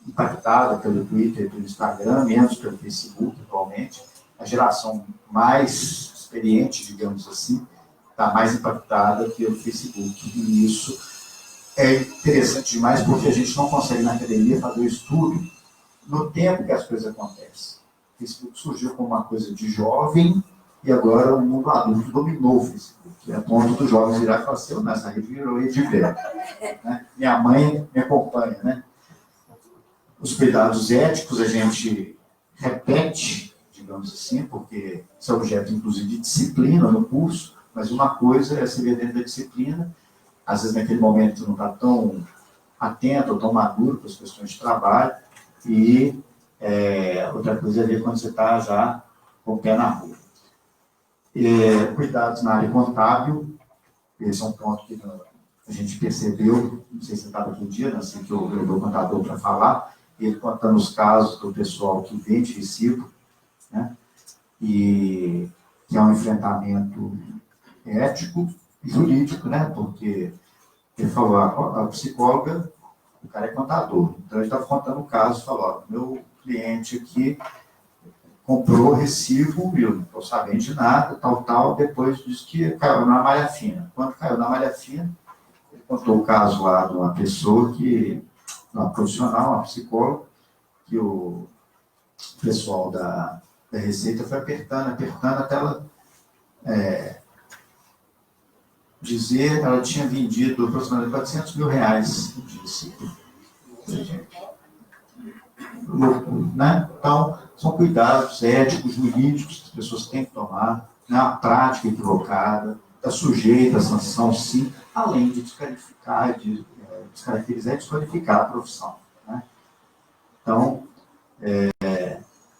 impactada pelo Twitter e pelo Instagram, menos pelo Facebook, atualmente. A geração mais experiente, digamos assim, está mais impactada pelo Facebook. E isso é interessante demais, porque a gente não consegue na academia fazer o estudo no tempo que as coisas acontecem. O Facebook surgiu como uma coisa de jovem e agora o mundo adulto dominou o Facebook. A ponto dos jovens virar e falar assim, nessa rede virou rede de velho, né? Minha mãe me acompanha, né? Os cuidados éticos a gente repete, digamos assim, porque isso é objeto, inclusive, de disciplina no curso, mas uma coisa é se ver dentro da disciplina, às vezes naquele momento você não está tão atento ou tão maduro para as questões de trabalho, e outra coisa é ver quando você está já com o pé na rua. Cuidados na área contábil, esse é um ponto que a gente percebeu, não sei se você estava aqui um dia, assim que eu levei o contador para falar, ele contando os casos do pessoal que vende recibo, né? E que é um enfrentamento ético e jurídico, né? Porque ele falou, a psicóloga O cara é contador. Então, ele estava contando o caso, falou, ó, meu cliente aqui comprou recibo, eu não estou sabendo de nada, tal, depois disse que caiu na malha fina. Quando caiu na malha fina, ele contou o caso lá de uma pessoa uma profissional, uma psicóloga, que o pessoal da Receita foi apertando, até ela dizer, ela tinha vendido aproximadamente R$400 mil, disse. Né? Então, são cuidados éticos, jurídicos que as pessoas têm que tomar, né? A prática equivocada, está sujeita à sanção, sim, além de desqualificar, descaracterizar e desqualificar a profissão. Né? Então,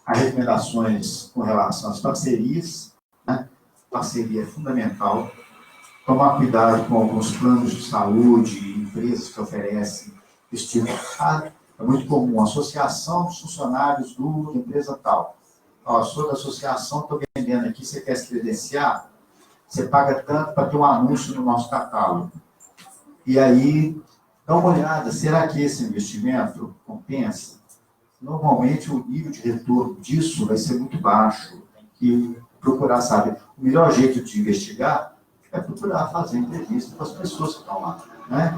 as recomendações com relação às parcerias, né? Parceria é fundamental, tomar cuidado com alguns planos de saúde, empresas que oferecem esse tipo de é muito comum, associação dos funcionários da empresa tal. Ó, sou da associação, estou vendendo aqui, você quer se credenciar? Você paga tanto para ter um anúncio no nosso catálogo. E aí, dá uma olhada, será que esse investimento compensa? Normalmente, o nível de retorno disso vai ser muito baixo. Tem que procurar, sabe, o melhor jeito de investigar é procurar fazer entrevista com as pessoas que estão lá. Né?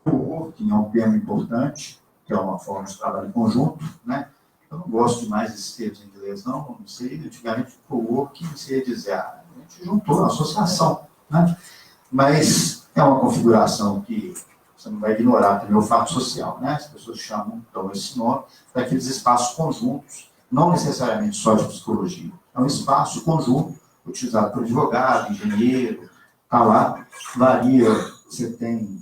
O working é um termo importante, que é uma forma de trabalho em conjunto, né? Eu não gosto demais desses termos em inglês, não sei, antigamente o working você ia dizer, a gente juntou uma associação, né? Mas é uma configuração que você não vai ignorar também o fato social, né? As pessoas dão esse nome daqueles espaços conjuntos, não necessariamente só de psicologia, é um espaço conjunto utilizado por advogado, engenheiro, tá lá, varia, você tem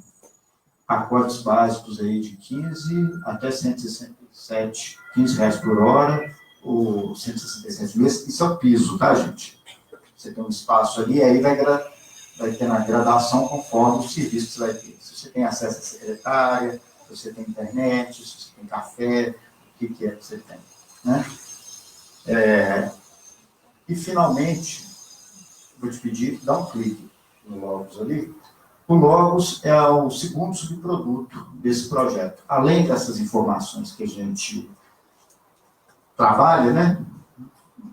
pacotes básicos aí de 15 até 167, R$15 por hora, ou 167 meses, isso é o piso, tá, gente? Você tem um espaço ali, aí vai ter na gradação conforme o serviço que você vai ter. Se você tem acesso à secretária, se você tem internet, se você tem café, o que é que você tem, né? E, finalmente, vou te pedir, dá um clique no Logos ali. O Logos é o segundo subproduto desse projeto. Além dessas informações que a gente trabalha, né?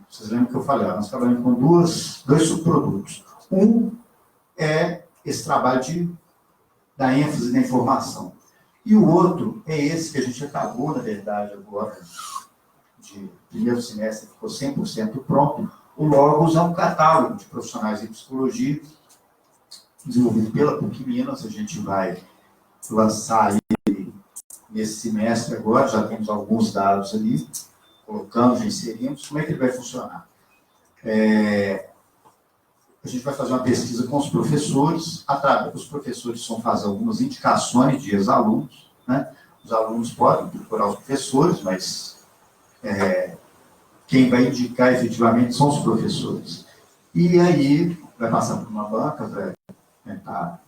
Vocês lembram que eu falei, nós trabalhamos com dois subprodutos. Um é esse trabalho da ênfase na informação. E o outro é esse que a gente acabou, na verdade, agora, de primeiro semestre, ficou 100% pronto. O Logos é um catálogo de profissionais em psicologia, desenvolvido pela PUC Minas. A gente vai lançar ele nesse semestre agora, já temos alguns dados ali, colocamos, já inserimos. Como é que ele vai funcionar? A gente vai fazer uma pesquisa com os professores, os professores vão fazer algumas indicações de ex-alunos, né? Os alunos podem procurar os professores, mas quem vai indicar efetivamente são os professores. E aí vai passar por uma banca, vai tentar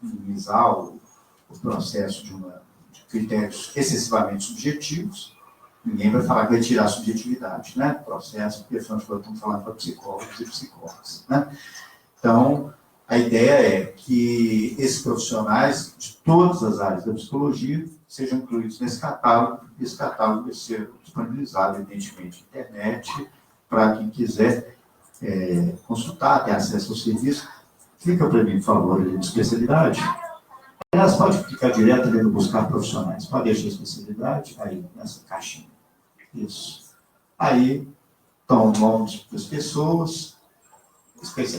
minimizar o processo de critérios excessivamente subjetivos. Ninguém vai falar que vai tirar a subjetividade, né? Processo, porque afinal de contas estamos falando para psicólogos e psicólogas, né? Então, a ideia é que esses profissionais de todas as áreas da psicologia sejam incluídos nesse catálogo. Esse catálogo vai ser disponibilizado, evidentemente, na internet, para quem quiser consultar, ter acesso ao serviço. Clica para mim, por favor, ali de especialidade. Aliás, pode clicar direto ali no buscar profissionais. Pode deixar a especialidade aí, nessa caixinha. Isso. Aí estão os nomes das pessoas,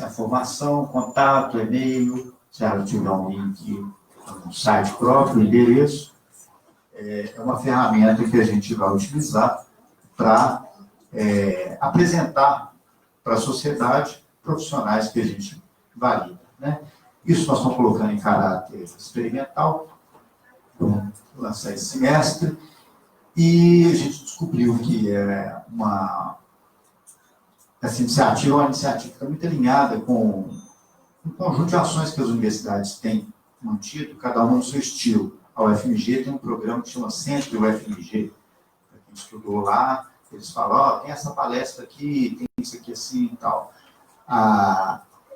a formação, contato, e-mail, se ela tiver um link no site próprio, endereço. É uma ferramenta que a gente vai utilizar para apresentar para a sociedade profissionais que a gente valida, né? Isso nós estamos colocando em caráter experimental, vamos lançar esse semestre, e a gente descobriu que essa iniciativa é uma iniciativa que está muito alinhada com um conjunto de ações que as universidades têm mantido, cada uma no seu estilo. A UFMG tem um programa que chama Centro UFMG, para quem estudou lá, eles falam, tem essa palestra aqui, tem isso aqui assim e tal.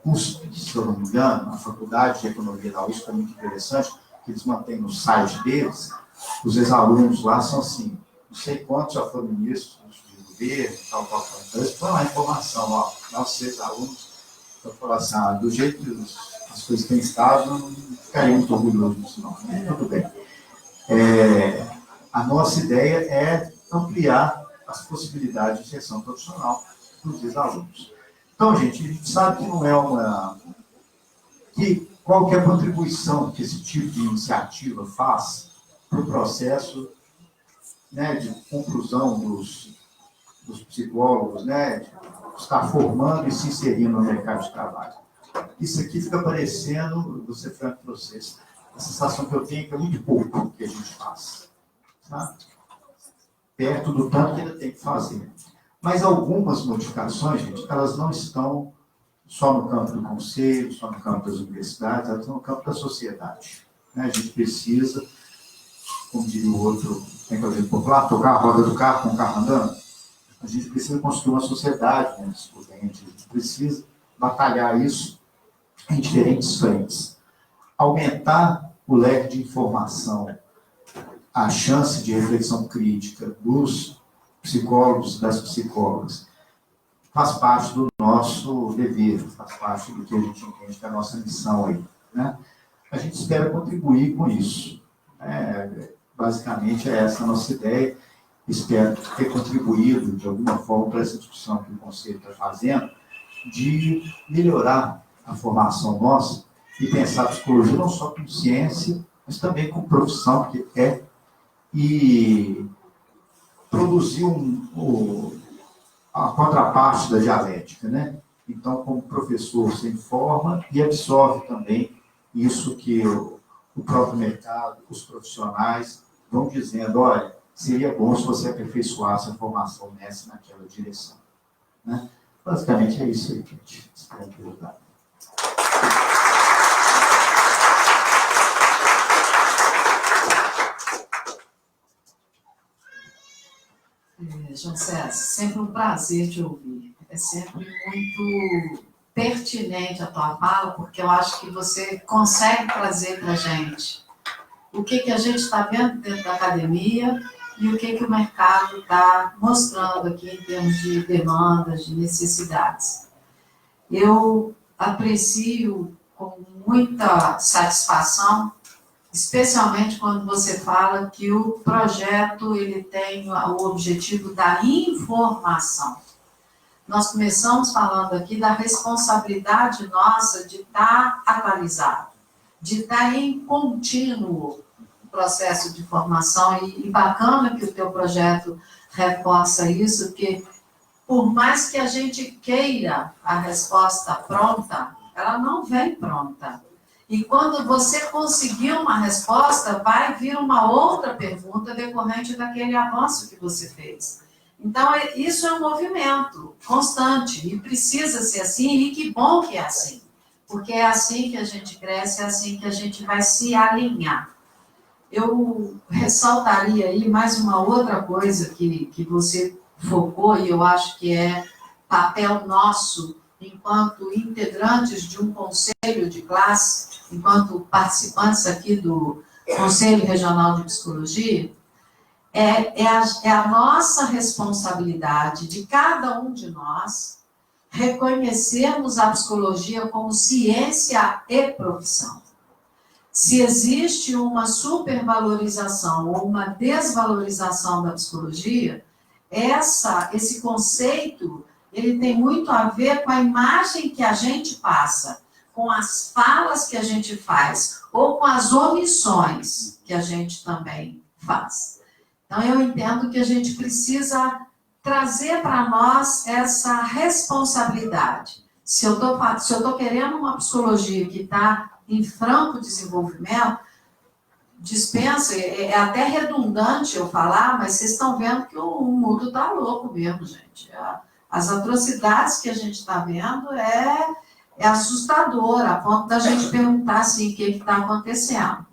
USP, se eu não me engano, a Faculdade de Economia da USP é muito interessante, que eles mantêm no site deles, os ex-alunos lá são assim, não sei quantos já foram ministros de governo, tal. Então, eles põem lá a informação, ó, nossos ex-alunos, eu falo assim, do jeito que as coisas têm estado, eu não ficaria muito orgulhoso disso, não. Tudo bem. A nossa ideia é ampliar as possibilidades de inserção profissional dos ex-alunos. Então, gente, a gente sabe que não é que qualquer contribuição que esse tipo de iniciativa faz para o processo, né, de conclusão dos psicólogos, né, de estar formando e se inserindo no mercado de trabalho. Isso aqui fica parecendo, vou ser franco para vocês, a sensação que eu tenho é que é muito pouco que a gente faz. Tá? Perto do tanto que ainda tem que fazer. Mas algumas modificações, gente, elas não estão só no campo do conselho, só no campo das universidades, elas estão no campo da sociedade. Né? A gente precisa, como diria o outro, tem que fazer popular, tocar a roda do carro com o carro andando. A gente precisa construir uma sociedade menos excludente, a gente precisa batalhar isso em diferentes frentes. Aumentar o leque de informação, a chance de reflexão crítica dos psicólogos e das psicólogas, faz parte do nosso dever, faz parte do que a gente entende que é a nossa missão aí. Né? A gente espera contribuir com isso. Basicamente, é essa a nossa ideia. Espero ter contribuído, de alguma forma, para essa discussão que o Conselho está fazendo, de melhorar a formação nossa e pensar a psicologia não só como ciência, mas também como profissão que é, e produzir a contraparte da dialética, né? Então, como professor, você informa e absorve também isso que o próprio mercado, os profissionais vão dizendo, olha, seria bom se você aperfeiçoasse a formação nessa e naquela direção. Né? Basicamente é isso aí, gente. Espero que ajudar. João César, sempre um prazer te ouvir. É sempre muito pertinente a tua fala, porque eu acho que você consegue trazer para a gente o que a gente está vendo dentro da academia e o que o mercado está mostrando aqui em termos de demandas, de necessidades. Eu aprecio com muita satisfação, especialmente quando você fala que o projeto ele tem o objetivo da informação. Nós começamos falando aqui da responsabilidade nossa de estar atualizado, de estar em contínuo processo de formação, e bacana que o teu projeto reforça isso, que por mais que a gente queira a resposta pronta, ela não vem pronta. E quando você conseguir uma resposta, vai vir uma outra pergunta decorrente daquele avanço que você fez. Então, isso é um movimento constante e precisa ser assim, e que bom que é assim. Porque é assim que a gente cresce, é assim que a gente vai se alinhar. Eu ressaltaria aí mais uma outra coisa que você focou, e eu acho que é papel nosso, enquanto integrantes de um conselho de classe, enquanto participantes aqui do Conselho Regional de Psicologia, é a nossa responsabilidade de cada um de nós reconhecermos a psicologia como ciência e profissão. Se existe uma supervalorização ou uma desvalorização da psicologia, esse conceito ele tem muito a ver com a imagem que a gente passa, com as falas que a gente faz, ou com as omissões que a gente também faz. Então, eu entendo que a gente precisa trazer para nós essa responsabilidade. Se eu estou querendo uma psicologia que está em franco desenvolvimento, dispensa, é até redundante eu falar, mas vocês estão vendo que o mundo está louco mesmo, gente. As atrocidades que a gente está vendo é assustador, a ponto da gente perguntar assim, o que está acontecendo.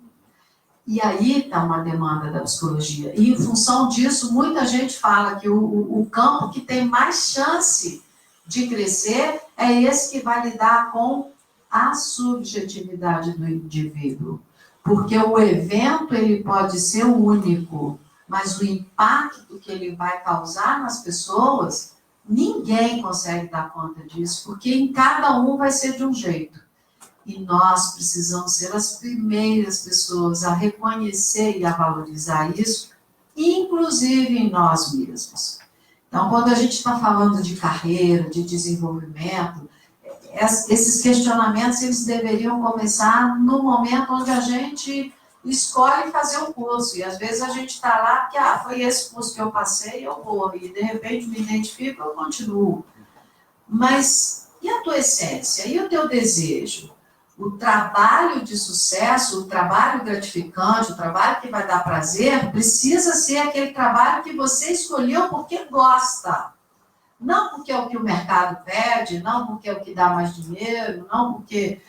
E aí está uma demanda da psicologia. E em função disso, muita gente fala que o campo que tem mais chance de crescer é esse que vai lidar com a subjetividade do indivíduo. Porque o evento ele pode ser único, mas o impacto que ele vai causar nas pessoas, ninguém consegue dar conta disso, porque em cada um vai ser de um jeito. E nós precisamos ser as primeiras pessoas a reconhecer e a valorizar isso, inclusive em nós mesmos. Então, quando a gente está falando de carreira, de desenvolvimento, esses questionamentos eles deveriam começar no momento onde a gente escolhe fazer um curso. E às vezes a gente está lá porque foi esse curso que eu passei, eu vou. E de repente me identifico, eu continuo. Mas e a tua essência? E o teu desejo? O trabalho de sucesso, o trabalho gratificante, o trabalho que vai dar prazer, precisa ser aquele trabalho que você escolheu porque gosta. Não porque é o que o mercado pede, não porque é o que dá mais dinheiro, não porque...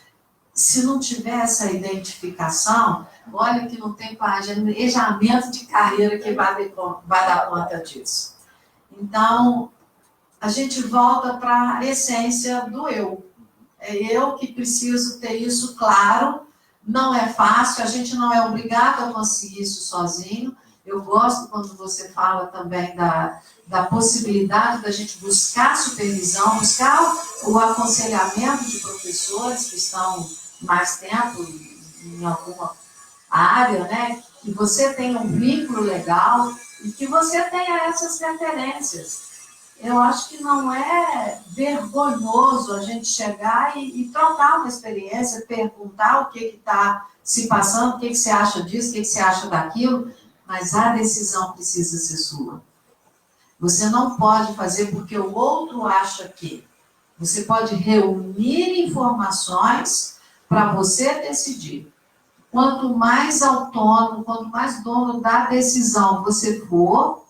Se não tiver essa identificação, olha que não tem planejamento de carreira que vai dar conta disso. Então, a gente volta para a essência do eu. É eu que preciso ter isso claro, não é fácil, a gente não é obrigado a conseguir isso sozinho. Eu gosto quando você fala também da possibilidade da gente buscar supervisão, buscar o aconselhamento de professores que estão mais tempo em alguma área, né? Que você tenha um vínculo legal e que você tenha essas referências. Eu acho que não é vergonhoso a gente chegar e trocar uma experiência, perguntar o que está se passando, o que você acha disso, o que você acha daquilo, mas a decisão precisa ser sua. Você não pode fazer porque o outro acha que. Você pode reunir informações para você decidir. Quanto mais autônomo, quanto mais dono da decisão você for,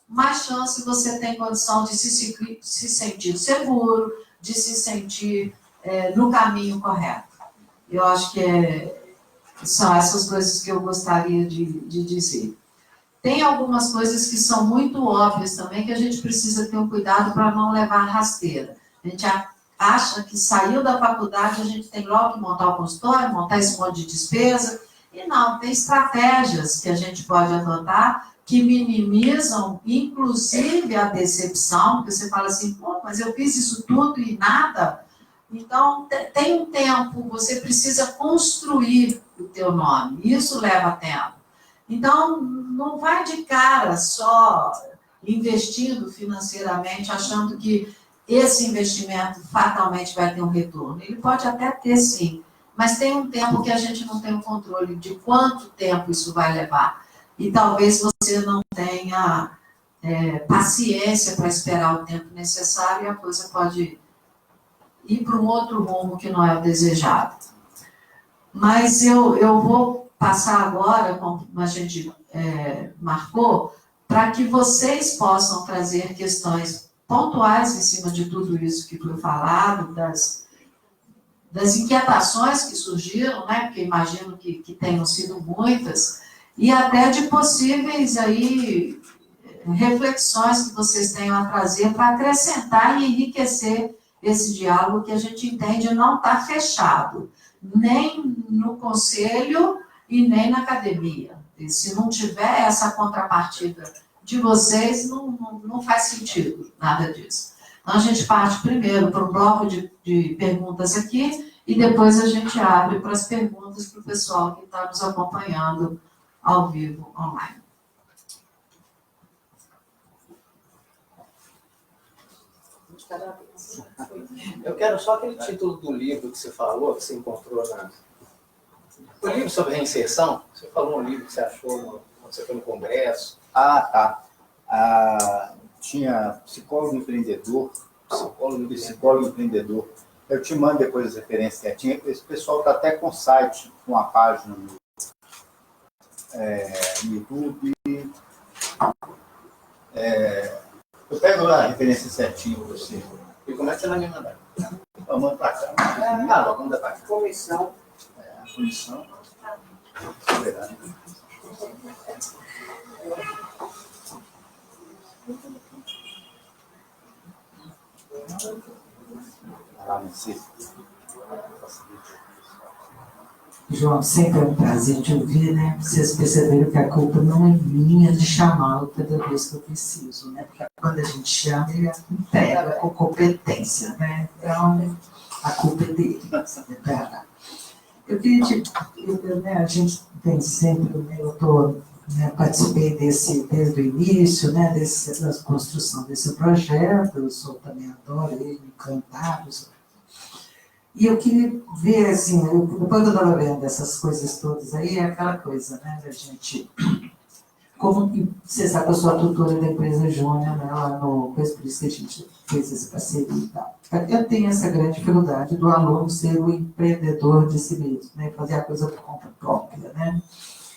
mais chance você tem condição de se sentir seguro, de se sentir no caminho correto. Eu acho que são essas coisas que eu gostaria de dizer. Tem algumas coisas que são muito óbvias também, que a gente precisa ter um cuidado para não levar rasteira. A gente acha que saiu da faculdade, a gente tem logo que montar o consultório, montar esse monte de despesa. E não, tem estratégias que a gente pode adotar que minimizam, inclusive, a decepção, porque você fala assim, pô, mas eu fiz isso tudo e nada. Então, tem um tempo, você precisa construir o teu nome, isso leva tempo. Então, não vai de cara só investindo financeiramente, achando que esse investimento fatalmente vai ter um retorno. Ele pode até ter, sim, mas tem um tempo que a gente não tem o controle de quanto tempo isso vai levar. E talvez você não tenha paciência para esperar o tempo necessário e a coisa pode ir para um outro rumo que não é o desejado. Mas eu vou passar agora, como a gente marcou, para que vocês possam trazer questões pontuais em cima de tudo isso que foi falado, das inquietações que surgiram, né? Porque imagino que tenham sido muitas, e até de possíveis aí reflexões que vocês tenham a trazer para acrescentar e enriquecer esse diálogo que a gente entende não está fechado, nem no conselho e nem na academia. E se não tiver essa contrapartida de vocês, não faz sentido nada disso. Então, a gente parte primeiro para um bloco de perguntas aqui e depois a gente abre para as perguntas para o pessoal que está nos acompanhando ao vivo, online. Eu quero só aquele título do livro que você falou, que você encontrou o livro sobre reinserção. Você falou um livro que você achou quando você foi no congresso. Ah, tá. Tinha psicólogo empreendedor. Eu te mando depois as referências. Esse pessoal está até com site, com uma página no YouTube. Eu pego lá a referência certinho para você. E como é que você vai me mandar? Eu mando para cá. Manda para cá. Comissão. A comissão. É verdade. João, sempre é um prazer te ouvir, né? Vocês perceberam que a culpa não é minha de chamá-lo toda vez que eu preciso, né? Porque quando a gente chama, ele entrega com competência, né? Então, a culpa é dele. Eu queria a gente tem sempre, participei desde o início, né? Da construção desse projeto, eu sou também adoro ele, encantado. E eu queria ver, assim, depois que eu estava vendo essas coisas todas aí, é aquela coisa, né, da gente... Como que você sabe que eu sou a tutora da empresa Júnior, né, lá no... Por isso que a gente fez esse parceria e tal. Eu tenho essa grande dificuldade do aluno ser o empreendedor de si mesmo, né, fazer a coisa por conta própria, né.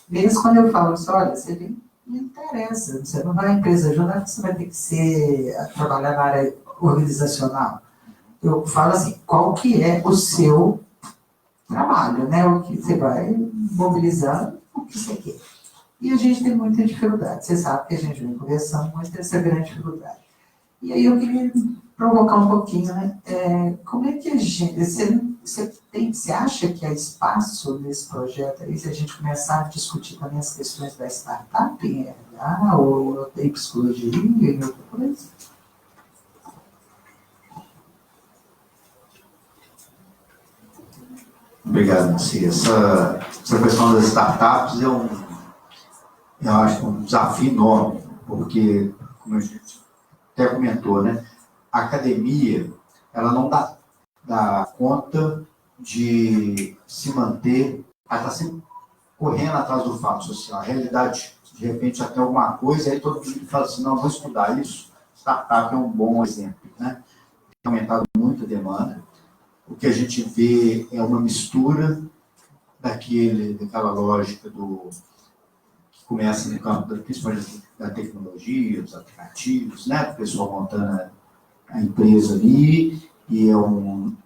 Mesmo quando eu falo assim, olha, você não interessa, você não vai à empresa Júnior, você vai ter que trabalhar na área organizacional. Eu falo assim, qual que é o seu trabalho, né? O que você vai mobilizar, o que você quer. E a gente tem muita dificuldade. Você sabe que a gente vem conversando muito dessa grande dificuldade. E aí eu queria provocar um pouquinho, né? Como é que a gente... Você acha que há espaço nesse projeto aí, se a gente começar a discutir também as questões da startup em RH, ou tem psicologia e outra coisa? Obrigado, Nancy. Essa questão das startups eu acho um desafio enorme, porque, como a gente até comentou, né, a academia ela não dá conta de se manter, ela está sempre correndo atrás do fato social. A realidade, de repente, já tem alguma coisa, aí todo mundo fala assim, não, vou estudar isso. Startup é um bom exemplo, né? Tem aumentado muito a demanda. O que a gente vê é uma mistura daquela lógica que começa no campo, principalmente da tecnologia, dos aplicativos, né? O pessoal montando a empresa ali, e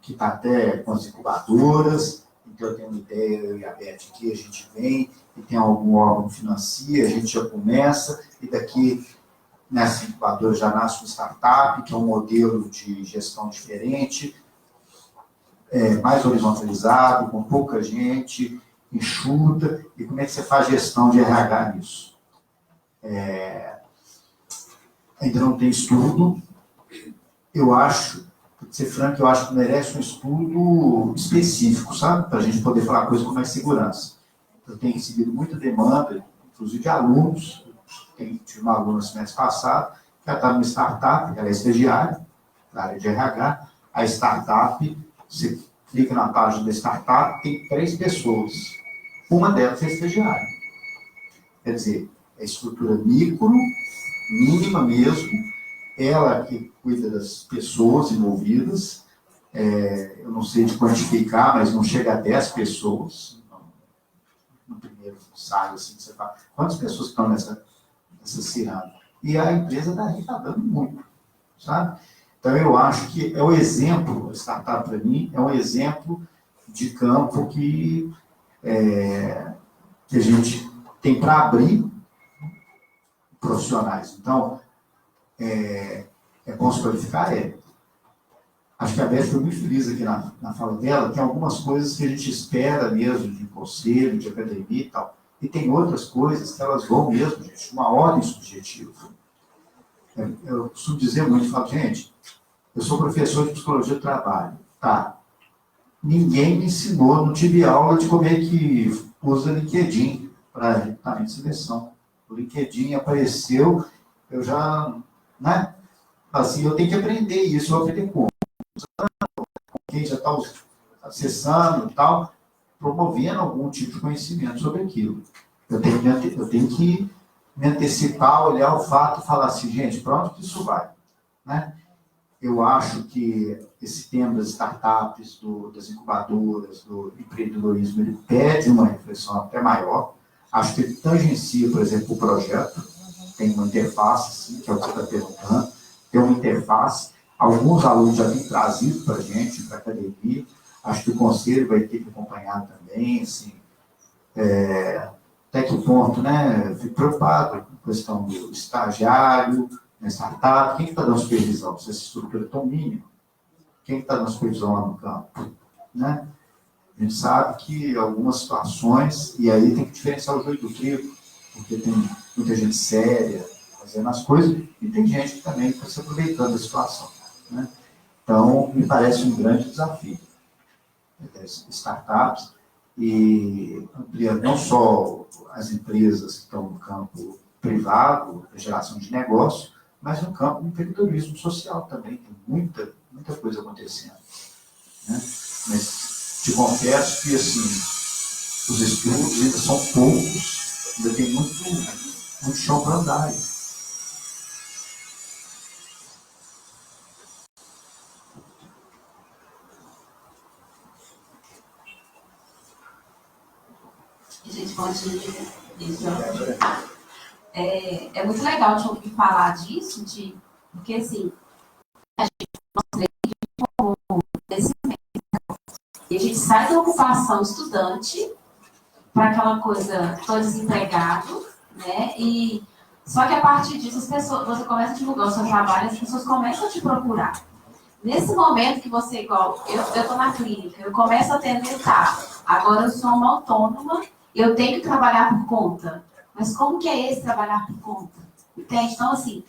que está até com as incubadoras. Então, eu tenho uma ideia, eu e a Beth aqui, a gente vem, e tem algum órgão que financia, a gente já começa, e daqui, nessa incubadora, já nasce uma startup, que é um modelo de gestão diferente, mais horizontalizado, com pouca gente, enxuta, e como é que você faz gestão de RH nisso? Ainda não tem estudo, eu acho, para ser franco, eu acho que merece um estudo específico, sabe? Para a gente poder falar coisa com mais segurança. Eu tenho recebido muita demanda, inclusive de alunos, tive uma aluna no semestre passado, que ela está numa startup, ela é estagiária, da área de RH, a startup, você clica na página da startup, tem 3 pessoas. Uma delas é estagiária. Quer dizer, é estrutura micro, mínima mesmo, ela que cuida das pessoas envolvidas, eu não sei de quantificar, mas não chega a 10 pessoas, no primeiro ensaio, assim, que você fala, quantas pessoas estão nessa ciranda? E a empresa está arrecadando muito, sabe? Então, eu acho que é o exemplo, a startup para mim, é um exemplo de campo que a gente tem para abrir profissionais. Então, é bom se qualificar? Acho que a Beth foi muito feliz aqui na fala dela, tem algumas coisas que a gente espera mesmo de conselho, de academia e tal. E tem outras coisas que elas vão mesmo, gente, uma ordem subjetiva. Eu costumo dizer muito, falo, gente, eu sou professor de psicologia do trabalho. Tá. Ninguém me ensinou, não tive aula de como é que usa LinkedIn para recrutamento de seleção. O LinkedIn apareceu, eu já, né? Assim, eu tenho que aprender isso, eu aprender como? Quem já está acessando e tal, promovendo algum tipo de conhecimento sobre aquilo. Eu tenho que me antecipar, olhar o fato e falar assim, gente, para onde que isso vai? Né? Eu acho que esse tema das startups, das incubadoras, do empreendedorismo, ele pede uma reflexão até maior. Acho que ele tangencia, por exemplo, o projeto. Tem uma interface, sim, que é o que você está perguntando. Tem uma interface. Alguns alunos já têm trazido para a gente, para a academia. Acho que o conselho vai ter que acompanhar também, assim, até que ponto, né? Fico preocupado com a questão do estagiário, na startup, quem está dando supervisão? Se essa estrutura é tão mínima, quem está na supervisão lá no campo, né? A gente sabe que algumas situações, e aí tem que diferenciar o joio do trigo, porque tem muita gente séria fazendo as coisas, e tem gente que também está se aproveitando da situação, né? Então, me parece um grande desafio das startups, e ampliando não só as empresas que estão no campo privado, da geração de negócio, mas no campo do empreendedorismo social também. Tem muita coisa acontecendo, né? Mas te confesso que, assim, os estudos ainda são poucos, ainda tem muito chão para andar. Gente, bom dia. É muito legal te ouvir falar disso, porque assim, a gente e a gente sai da ocupação estudante para aquela coisa, estou desempregado, né? E só que a partir disso você começa a divulgar o seu trabalho, as pessoas começam a te procurar. Nesse momento que você, igual, eu estou na clínica, eu começo a tentar, agora eu sou uma autônoma, eu tenho que trabalhar por conta. Mas como que é esse trabalhar por conta? Entende? Então, assim,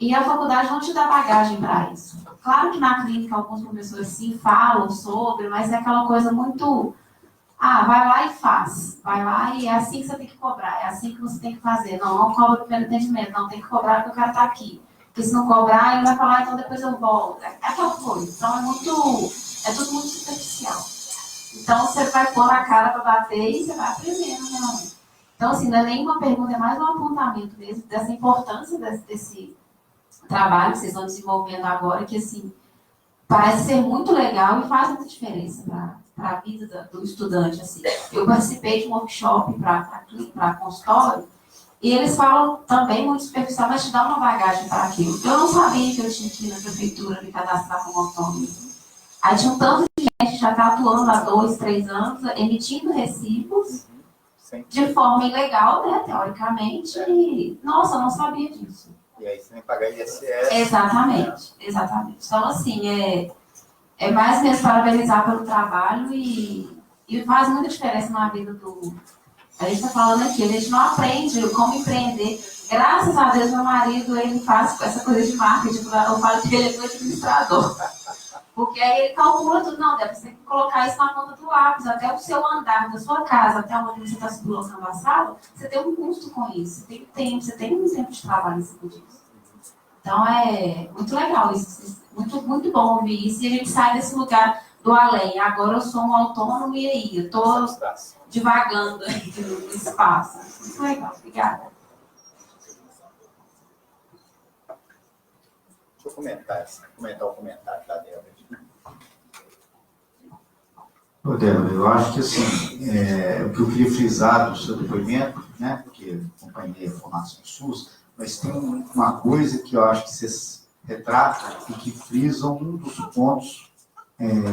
e a faculdade não te dá bagagem para isso. Claro que na clínica alguns professores sim falam sobre, mas é aquela coisa muito... vai lá e faz. Vai lá e é assim que você tem que cobrar, é assim que você tem que fazer. Não cobra pelo entendimento, não, tem que cobrar porque o cara está aqui. Porque se não cobrar, ele vai falar, então depois eu volto. É aquela coisa. Então é tudo muito superficial. Então você vai pôr na cara para bater e você vai aprendendo realmente. Então, assim, não é nenhuma pergunta, é mais um apontamento mesmo dessa importância desse trabalho que vocês estão desenvolvendo agora, que, assim, parece ser muito legal e faz muita diferença para a vida do estudante, assim. Eu participei de um workshop para consultório, e eles falam também muito superficial, mas te dá uma bagagem para aquilo. Eu não sabia que eu tinha que ir na prefeitura me cadastrar como autônomo. Aí tinha um tanto de gente que já está atuando há 2, 3 anos, emitindo recibos de forma ilegal, né, teoricamente, e, nossa, eu não sabia disso. E aí você tem que pagar ISS. Exatamente. Então, assim, é mais mesmo parabenizar pelo trabalho e faz muita diferença na vida do... A gente está falando aqui, a gente não aprende como empreender. Graças a Deus, meu marido, ele faz essa coisa de marketing. Eu falo que ele é administrador. Porque aí ele calcula tudo. Não, deve ter que colocar isso na ponta do lápis. Até o seu andar da sua casa, até onde você está se colocando a sala, você tem um custo com isso. Você tem um tempo de trabalho em cima disso. Então, é muito legal isso. Muito, muito bom ouvir isso. E a gente sai desse lugar do além. Agora eu sou um autônomo e aí? Eu estou divagando aí no espaço. Muito legal. Obrigada. Deixa eu comentar o comentário da Débora. Débora, eu acho que, assim, o que eu queria frisar do seu depoimento, né, porque acompanhei a formação do SUS, mas tem uma coisa que eu acho que vocês retratam e que frisam um dos pontos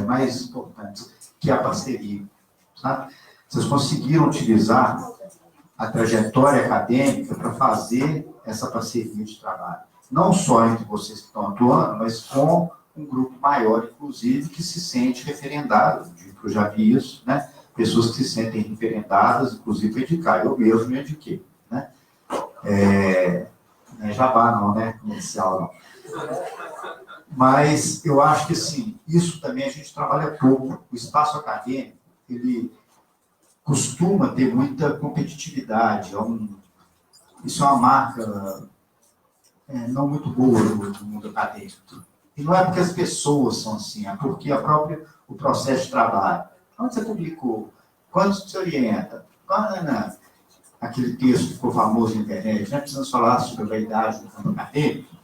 mais importantes, que é a parceria, sabe? Vocês conseguiram utilizar a trajetória acadêmica para fazer essa parceria de trabalho. Não só entre vocês que estão atuando, mas com um grupo maior, inclusive, que se sente referendado. Eu já vi isso, né? Pessoas que se sentem referendadas, inclusive, para indicar. Eu mesmo me indiquei, né? Não é jabá, não, né? Comercial, não. Mas eu acho que, assim, isso também a gente trabalha pouco. O espaço acadêmico, ele costuma ter muita competitividade. Isso é uma marca não muito boa do mundo acadêmico. E não é porque as pessoas são assim, é porque o processo de trabalho. Onde você publicou? Quando você orienta? Aquele texto que ficou famoso na internet, né? Precisamos falar sobre a vaidade do campo acadêmico.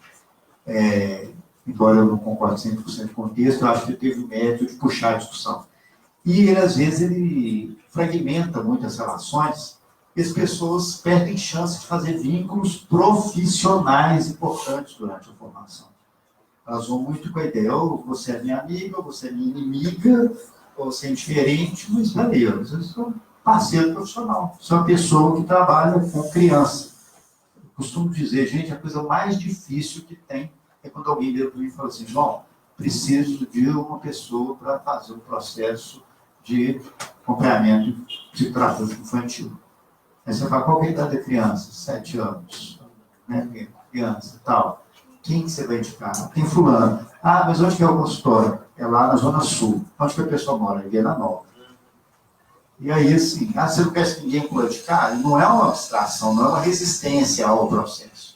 Embora eu não concorde 100% com o texto, eu acho que ele teve o mérito de puxar a discussão. E ele, às vezes, ele fragmenta muitas relações e as pessoas perdem chance de fazer vínculos profissionais importantes durante a formação. Elas vão muito com a ideia, ou você é minha amiga, ou você é minha inimiga, ou você é indiferente, mas valeu, eu sou parceiro profissional, sou uma pessoa que trabalha com criança. Eu costumo dizer, gente, a coisa mais difícil que tem é quando alguém vira para mim e fala assim, João, preciso de uma pessoa para fazer um processo de acompanhamento psicoterapêutico infantil. Aí você fala, qual que é a idade da criança? 7 anos. Né? Criança e tal. Quem que você vai indicar? Tem fulano. Ah, mas onde que é o consultório? É lá na Zona Sul. Onde que a pessoa mora? Em Viana Nova. E aí, assim, você não quer que ninguém pode indicar? Não é uma abstração, não é uma resistência ao processo.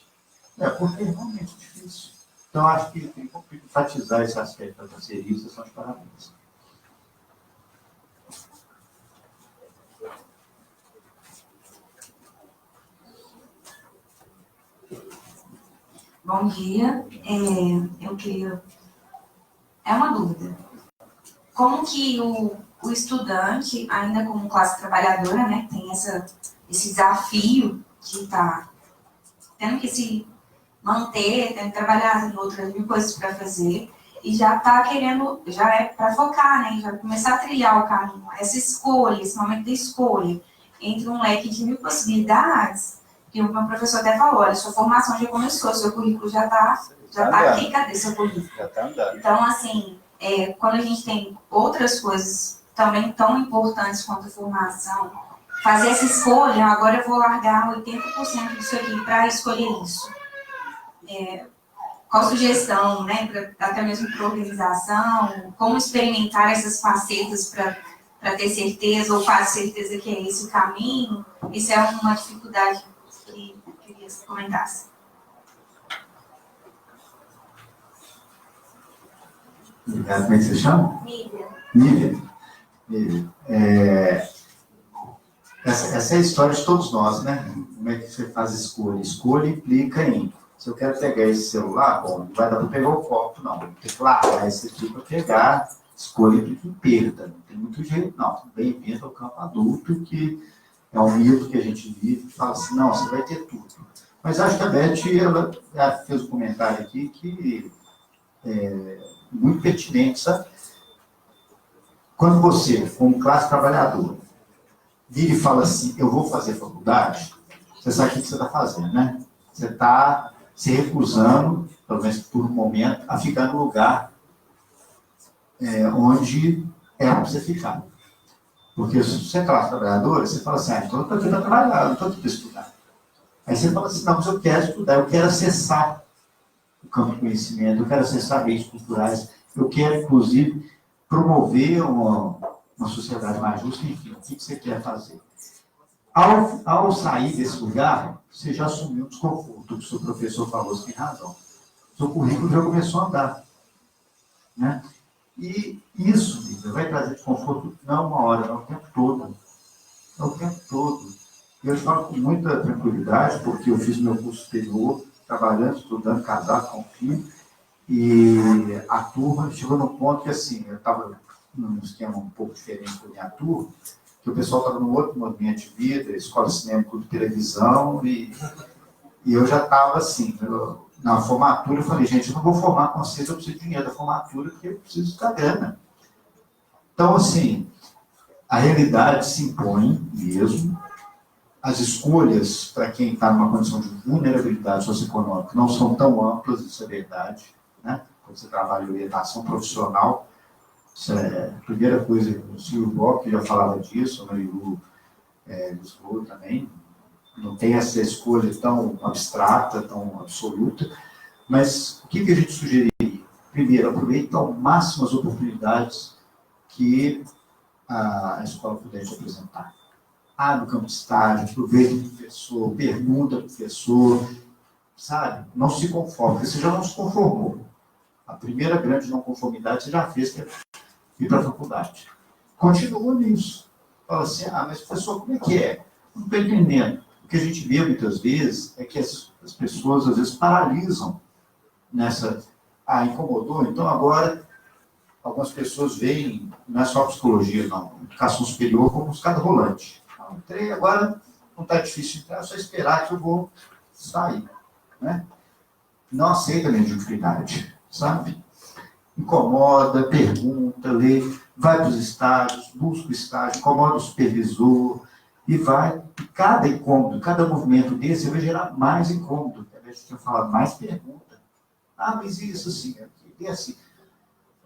É porque é realmente difícil. Então, acho que tem que enfatizar esse aspecto da parceria, são de parabéns. Bom dia. Eu queria... É uma dúvida. Como que o estudante, ainda como classe trabalhadora, né, tem esse desafio de estar tendo que se manter, tendo que trabalhar em outras mil coisas para fazer, e já está querendo, já é para focar, né, já começar a trilhar o caminho, essa escolha, esse momento da escolha, entre um leque de mil possibilidades, que o meu professor até falou, olha, sua formação já começou, seu currículo já está aqui, cadê seu currículo? Já está andando. Então, assim, quando a gente tem outras coisas também tão importantes quanto a formação, fazer essa escolha, agora eu vou largar 80% disso aqui para escolher isso. Qual sugestão, né, até mesmo para organização, como experimentar essas facetas para ter certeza, ou quase certeza que é esse o caminho, isso é uma dificuldade que eu queria que você comentasse. Obrigado. Como é que você chama? Nívia. Nívia. Essa é a história de todos nós, né? Como é que você faz escolha? Escolha implica em, se eu quero pegar esse celular, bom, não vai dar para pegar o copo, não. Tem que largar esse aqui para pegar. Escolha implica em perda. Não tem muito jeito, não. Bem-vindo ao campo adulto, que é um mito que a gente vive, que fala assim, não, você vai ter tudo. Mas acho que a Beth, ela fez um comentário aqui que muito pertinente, sabe? Quando você, como classe trabalhadora, vira e fala assim, eu vou fazer faculdade, você sabe o que você está fazendo, né? Você está se recusando, pelo menos por um momento, a ficar no lugar onde é para você ficar. Porque se você é classe trabalhadora, você fala assim, então eu estou aqui para trabalhar, eu não estou aqui para estudar. Aí você fala assim, não, mas eu quero estudar, eu quero acessar o campo de conhecimento, eu quero acessar redes culturais, eu quero, inclusive, promover uma sociedade mais justa, enfim, o que você quer fazer. Ao sair desse lugar, você já assumiu o desconforto, o que o seu professor falou, você tem razão. O seu currículo já começou a andar. Né? E isso, vai trazer desconforto não uma hora, não o tempo todo. É o tempo todo. E eu falo com muita tranquilidade, porque eu fiz meu curso superior, trabalhando, estudando, casado com filho, e a turma chegou no ponto que, assim, eu estava num esquema um pouco diferente da minha turma, que o pessoal estava num outro movimento de vida, escola de cinema, clube de televisão, e eu já estava assim, na formatura, eu falei, gente, eu não vou formar com vocês, eu preciso de dinheiro da formatura, porque eu preciso da grana. Então, assim, a realidade se impõe mesmo, as escolhas para quem está numa condição de vulnerabilidade socioeconômica não são tão amplas, isso é verdade, né? Quando você trabalha em orientação profissional, isso é a primeira coisa, o Silvio Bock já falava disso, o Marilu Lisboa também, não tem essa escolha tão abstrata, tão absoluta, mas o que a gente sugeriria? Primeiro, aproveita ao máximo as oportunidades que a escola puder te apresentar. No campo de estágio, aproveita o professor, pergunta ao professor, sabe? Não se conforme, porque você já não se conformou. A primeira grande não conformidade você já fez, que é ir para a faculdade. Continua nisso. Fala assim, mas professor, como é que é? Não estou entendendo. O que a gente vê muitas vezes é que as pessoas, às vezes, paralisam nessa... incomodou, então agora algumas pessoas veem, não é só psicologia, não, educação superior como escada rolante. Entrei, agora não está difícil entrar, é só esperar que eu vou sair. Né? Não aceita a mediocridade, sabe? Incomoda, pergunta, lê, vai para os estágios, busca o estágio, incomoda o supervisor, e vai. E cada incômodo, cada movimento desse vai gerar mais incômodo. A gente tinha falado, mais pergunta. Mas isso assim, e assim.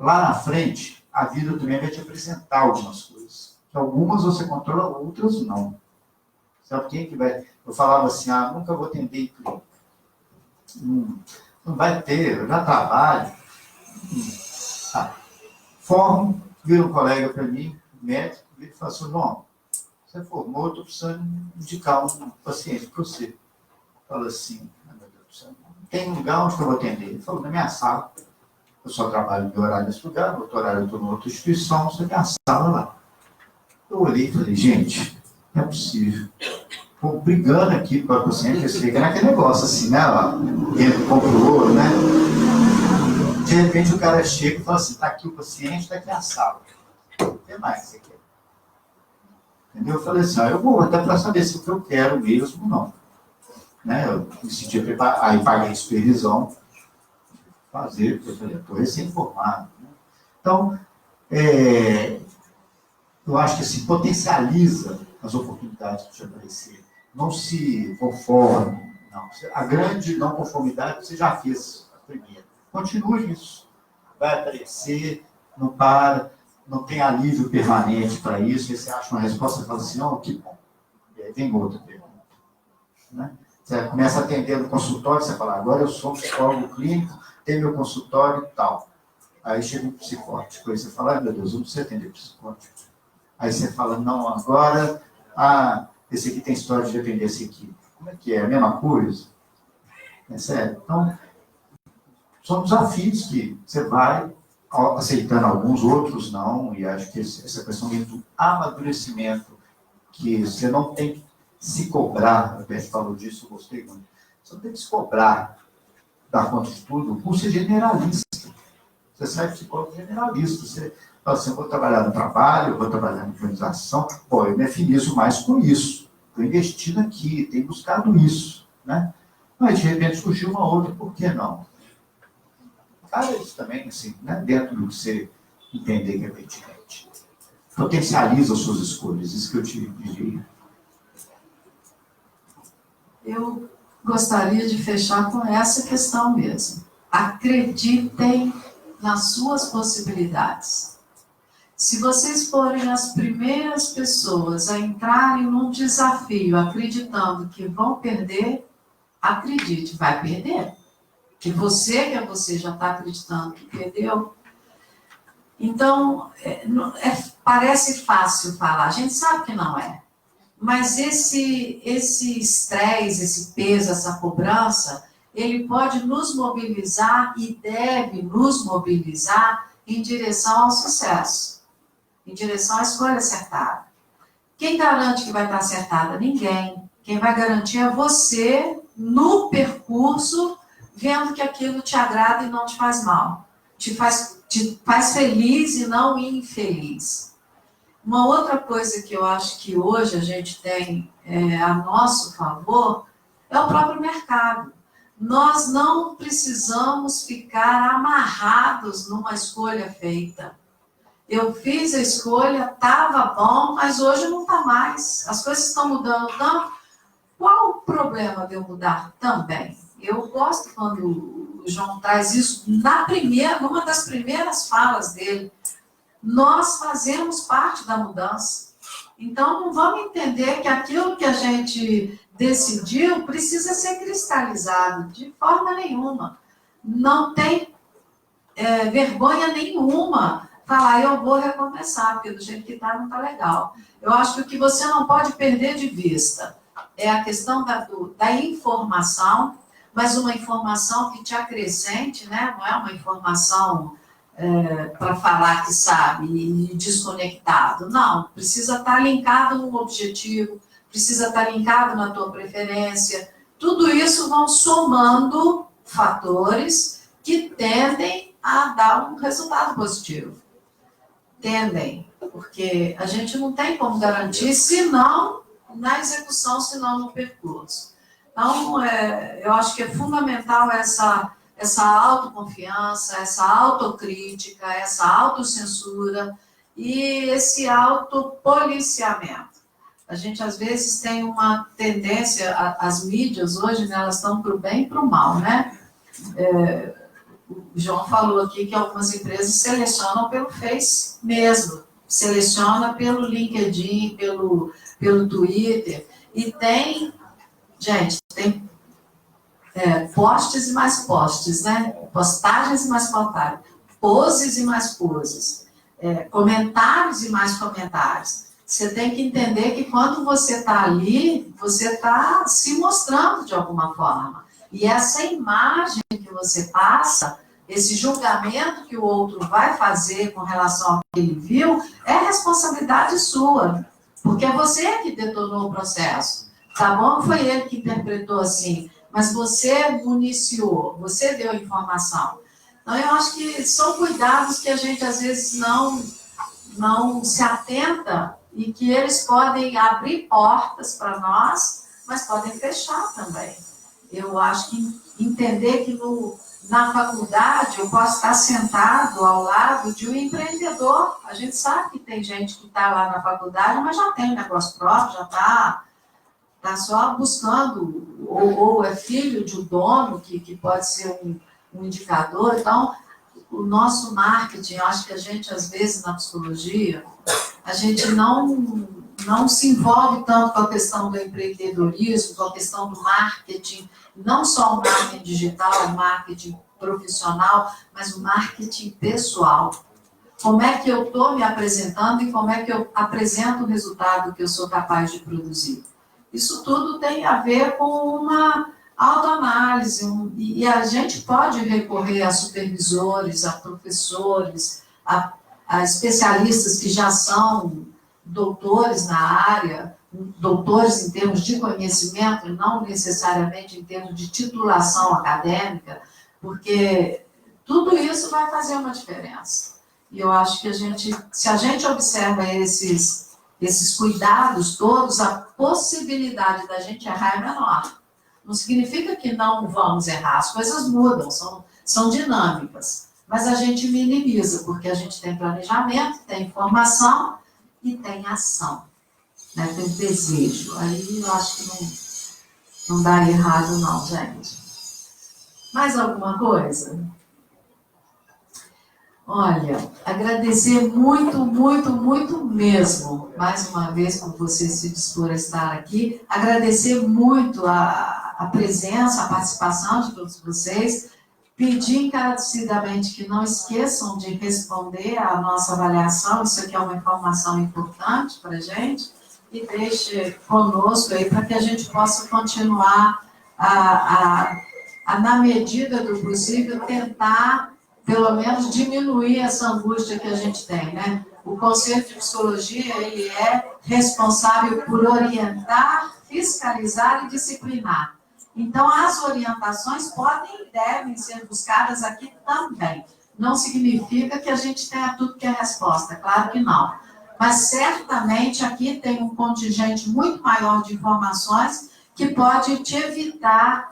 lá na frente, a vida também vai te apresentar algumas coisas. Algumas você controla, outras não. Sabe quem que vai... Eu falava assim, nunca vou atender em clínica. Não vai ter, eu já trabalho. Formo, vira um colega para mim, médico, e fala assim, João, você formou, eu estou precisando indicar um paciente para você. Fala assim, meu Deus do céu, tem um lugar onde eu vou atender? Ele falou, na minha sala. Eu só trabalho no meu horário nesse lugar, no outro horário eu estou em outra instituição, você tem a sala lá. Eu olhei e falei, gente, não é possível. Estou brigando aqui com a paciente, você fica naquele negócio assim, né? Dentro compra o ouro, né? De repente o cara chega e fala assim, está aqui o paciente, está aqui a sala. O que mais você quer? Entendeu? Eu falei assim, eu vou até para saber se o que eu quero mesmo ou não. Né? Eu me senti preparado, aí paguei supervisão, fazer, porque eu falei, estou recém-formado. Né? Então, eu acho que assim, potencializa as oportunidades que te aparecerem. Não se conforme. Não. A grande não conformidade você já fez a primeira. Continue nisso. Vai aparecer, não para, não tem alívio permanente para isso. E você acha uma resposta e fala assim, que bom. E aí vem outra pergunta. Né? Você começa a atender no consultório, você fala, agora eu sou psicólogo clínico, tenho meu consultório e tal. Aí chega um psicótico, aí você fala, meu Deus, eu não sei atender psicótico. Aí você fala, não, agora, esse aqui tem história de dependência aqui. Como é que é? A mesma coisa? É sério? Então, são desafios que você vai aceitando alguns, outros não, e acho que essa questão do amadurecimento, que você não tem que se cobrar, a Beth falou disso, eu gostei muito, você não tem que se cobrar, dar conta de tudo, o curso é generalista. Você sai psicólogo generalista, você fala assim, eu vou trabalhar no trabalho, eu vou trabalhar na organização, eu me afinizo mais com isso, estou investindo aqui, tenho buscado isso, né? Mas, de repente, surgiu uma outra, por que não? Cara, isso também, assim, né? Dentro do que você entender que é pertinente. Potencializa as suas escolhas, isso que eu te diria. Eu gostaria de fechar com essa questão mesmo. Acreditem nas suas possibilidades. Se vocês forem as primeiras pessoas a entrarem num desafio acreditando que vão perder, acredite, vai perder. Que você já está acreditando que perdeu. Então, parece fácil falar, a gente sabe que não é. Mas esse estresse, esse peso, essa cobrança, ele pode nos mobilizar e deve nos mobilizar em direção ao sucesso, em direção à escolha acertada. Quem garante que vai estar acertada? Ninguém. Quem vai garantir é você, no percurso, vendo que aquilo te agrada e não te faz mal. Te faz feliz e não infeliz. Uma outra coisa que eu acho que hoje a gente tem a nosso favor é o próprio mercado. Nós não precisamos ficar amarrados numa escolha feita. Eu fiz a escolha, estava bom, mas hoje não está mais. As coisas estão mudando tanto. Qual o problema de eu mudar também? Eu gosto quando o João traz isso numa das primeiras falas dele. Nós fazemos parte da mudança. Então, não vamos entender que aquilo que a gente decidiu precisa ser cristalizado de forma nenhuma. Não tem vergonha nenhuma falar, eu vou recomeçar, porque do jeito que está não está legal. Eu acho que o que você não pode perder de vista é a questão da informação, mas uma informação que te acrescente, né? Não é uma informação para falar que sabe e desconectado. Não, precisa estar linkado no objetivo, precisa estar linkado na tua preferência. Tudo isso vão somando fatores que tendem a dar um resultado positivo. Tendem, porque a gente não tem como garantir, senão na execução, senão no percurso. Então, eu acho que é fundamental essa autoconfiança, essa autocrítica, essa autocensura e esse autopoliciamento. A gente, às vezes, tem uma tendência, as mídias hoje, né, elas estão para o bem e para o mal, né? O João falou aqui que algumas empresas selecionam pelo Face mesmo, seleciona pelo LinkedIn, pelo Twitter, e tem, gente, tem posts e mais posts, né? Postagens e mais postagens, poses e mais poses, comentários e mais comentários. Você tem que entender que quando você está ali, você está se mostrando de alguma forma. E essa imagem que você passa, esse julgamento que o outro vai fazer com relação ao que ele viu, é responsabilidade sua. Porque é você que detonou o processo. Tá bom? Foi ele que interpretou assim. Mas você municiou, você deu informação. Então, eu acho que são cuidados que a gente, às vezes, não se atenta e que eles podem abrir portas para nós, mas podem fechar também. Eu acho que entender que na faculdade eu posso estar sentado ao lado de um empreendedor. A gente sabe que tem gente que está lá na faculdade, mas já tem negócio próprio, já está só buscando, ou é filho de um dono, que pode ser um indicador. Então, o nosso marketing, eu acho que a gente, às vezes, na psicologia, a gente não se envolve tanto com a questão do empreendedorismo, com a questão do marketing, não só o marketing digital, o marketing profissional, mas o marketing pessoal. Como é que eu estou me apresentando e como é que eu apresento o resultado que eu sou capaz de produzir? Isso tudo tem a ver com uma autoanálise, e a gente pode recorrer a supervisores, a professores, a especialistas que já são doutores na área, doutores em termos de conhecimento, não necessariamente em termos de titulação acadêmica, porque tudo isso vai fazer uma diferença. E eu acho que se a gente observa esses cuidados todos, a possibilidade da gente errar é menor. Não significa que não vamos errar, as coisas mudam, são dinâmicas, mas a gente minimiza, porque a gente tem planejamento, tem informação e tem ação, né? Tem desejo. Aí eu acho que não dá errado não, gente. Mais alguma coisa? Olha, agradecer muito, muito, muito mesmo, mais uma vez, por você se dispor a estar aqui. Agradecer muito a presença, a participação de todos vocês. Pedir encarecidamente que não esqueçam de responder à nossa avaliação, isso aqui é uma informação importante para a gente, e deixe conosco aí para que a gente possa continuar na medida do possível, tentar pelo menos diminuir essa angústia que a gente tem, né? O Conselho de Psicologia, ele é responsável por orientar, fiscalizar e disciplinar. Então, as orientações podem e devem ser buscadas aqui também. Não significa que a gente tenha tudo que é resposta, claro que não. Mas, certamente, aqui tem um contingente muito maior de informações que pode te evitar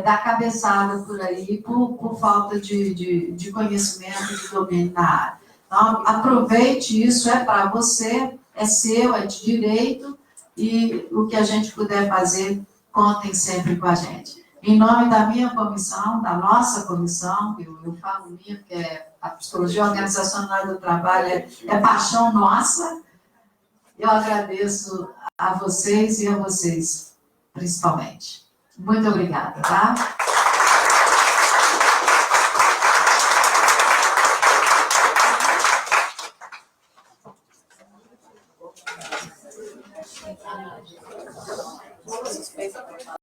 dar cabeçada por aí por falta de conhecimento, de domínio da área. Então, aproveite isso, é para você, é seu, é de direito, e o que a gente puder fazer, contem sempre com a gente. Em nome da minha comissão, da nossa comissão, eu falo minha, porque a psicologia organizacional do trabalho é paixão nossa, eu agradeço a vocês e a vocês, principalmente. Muito obrigada, tá?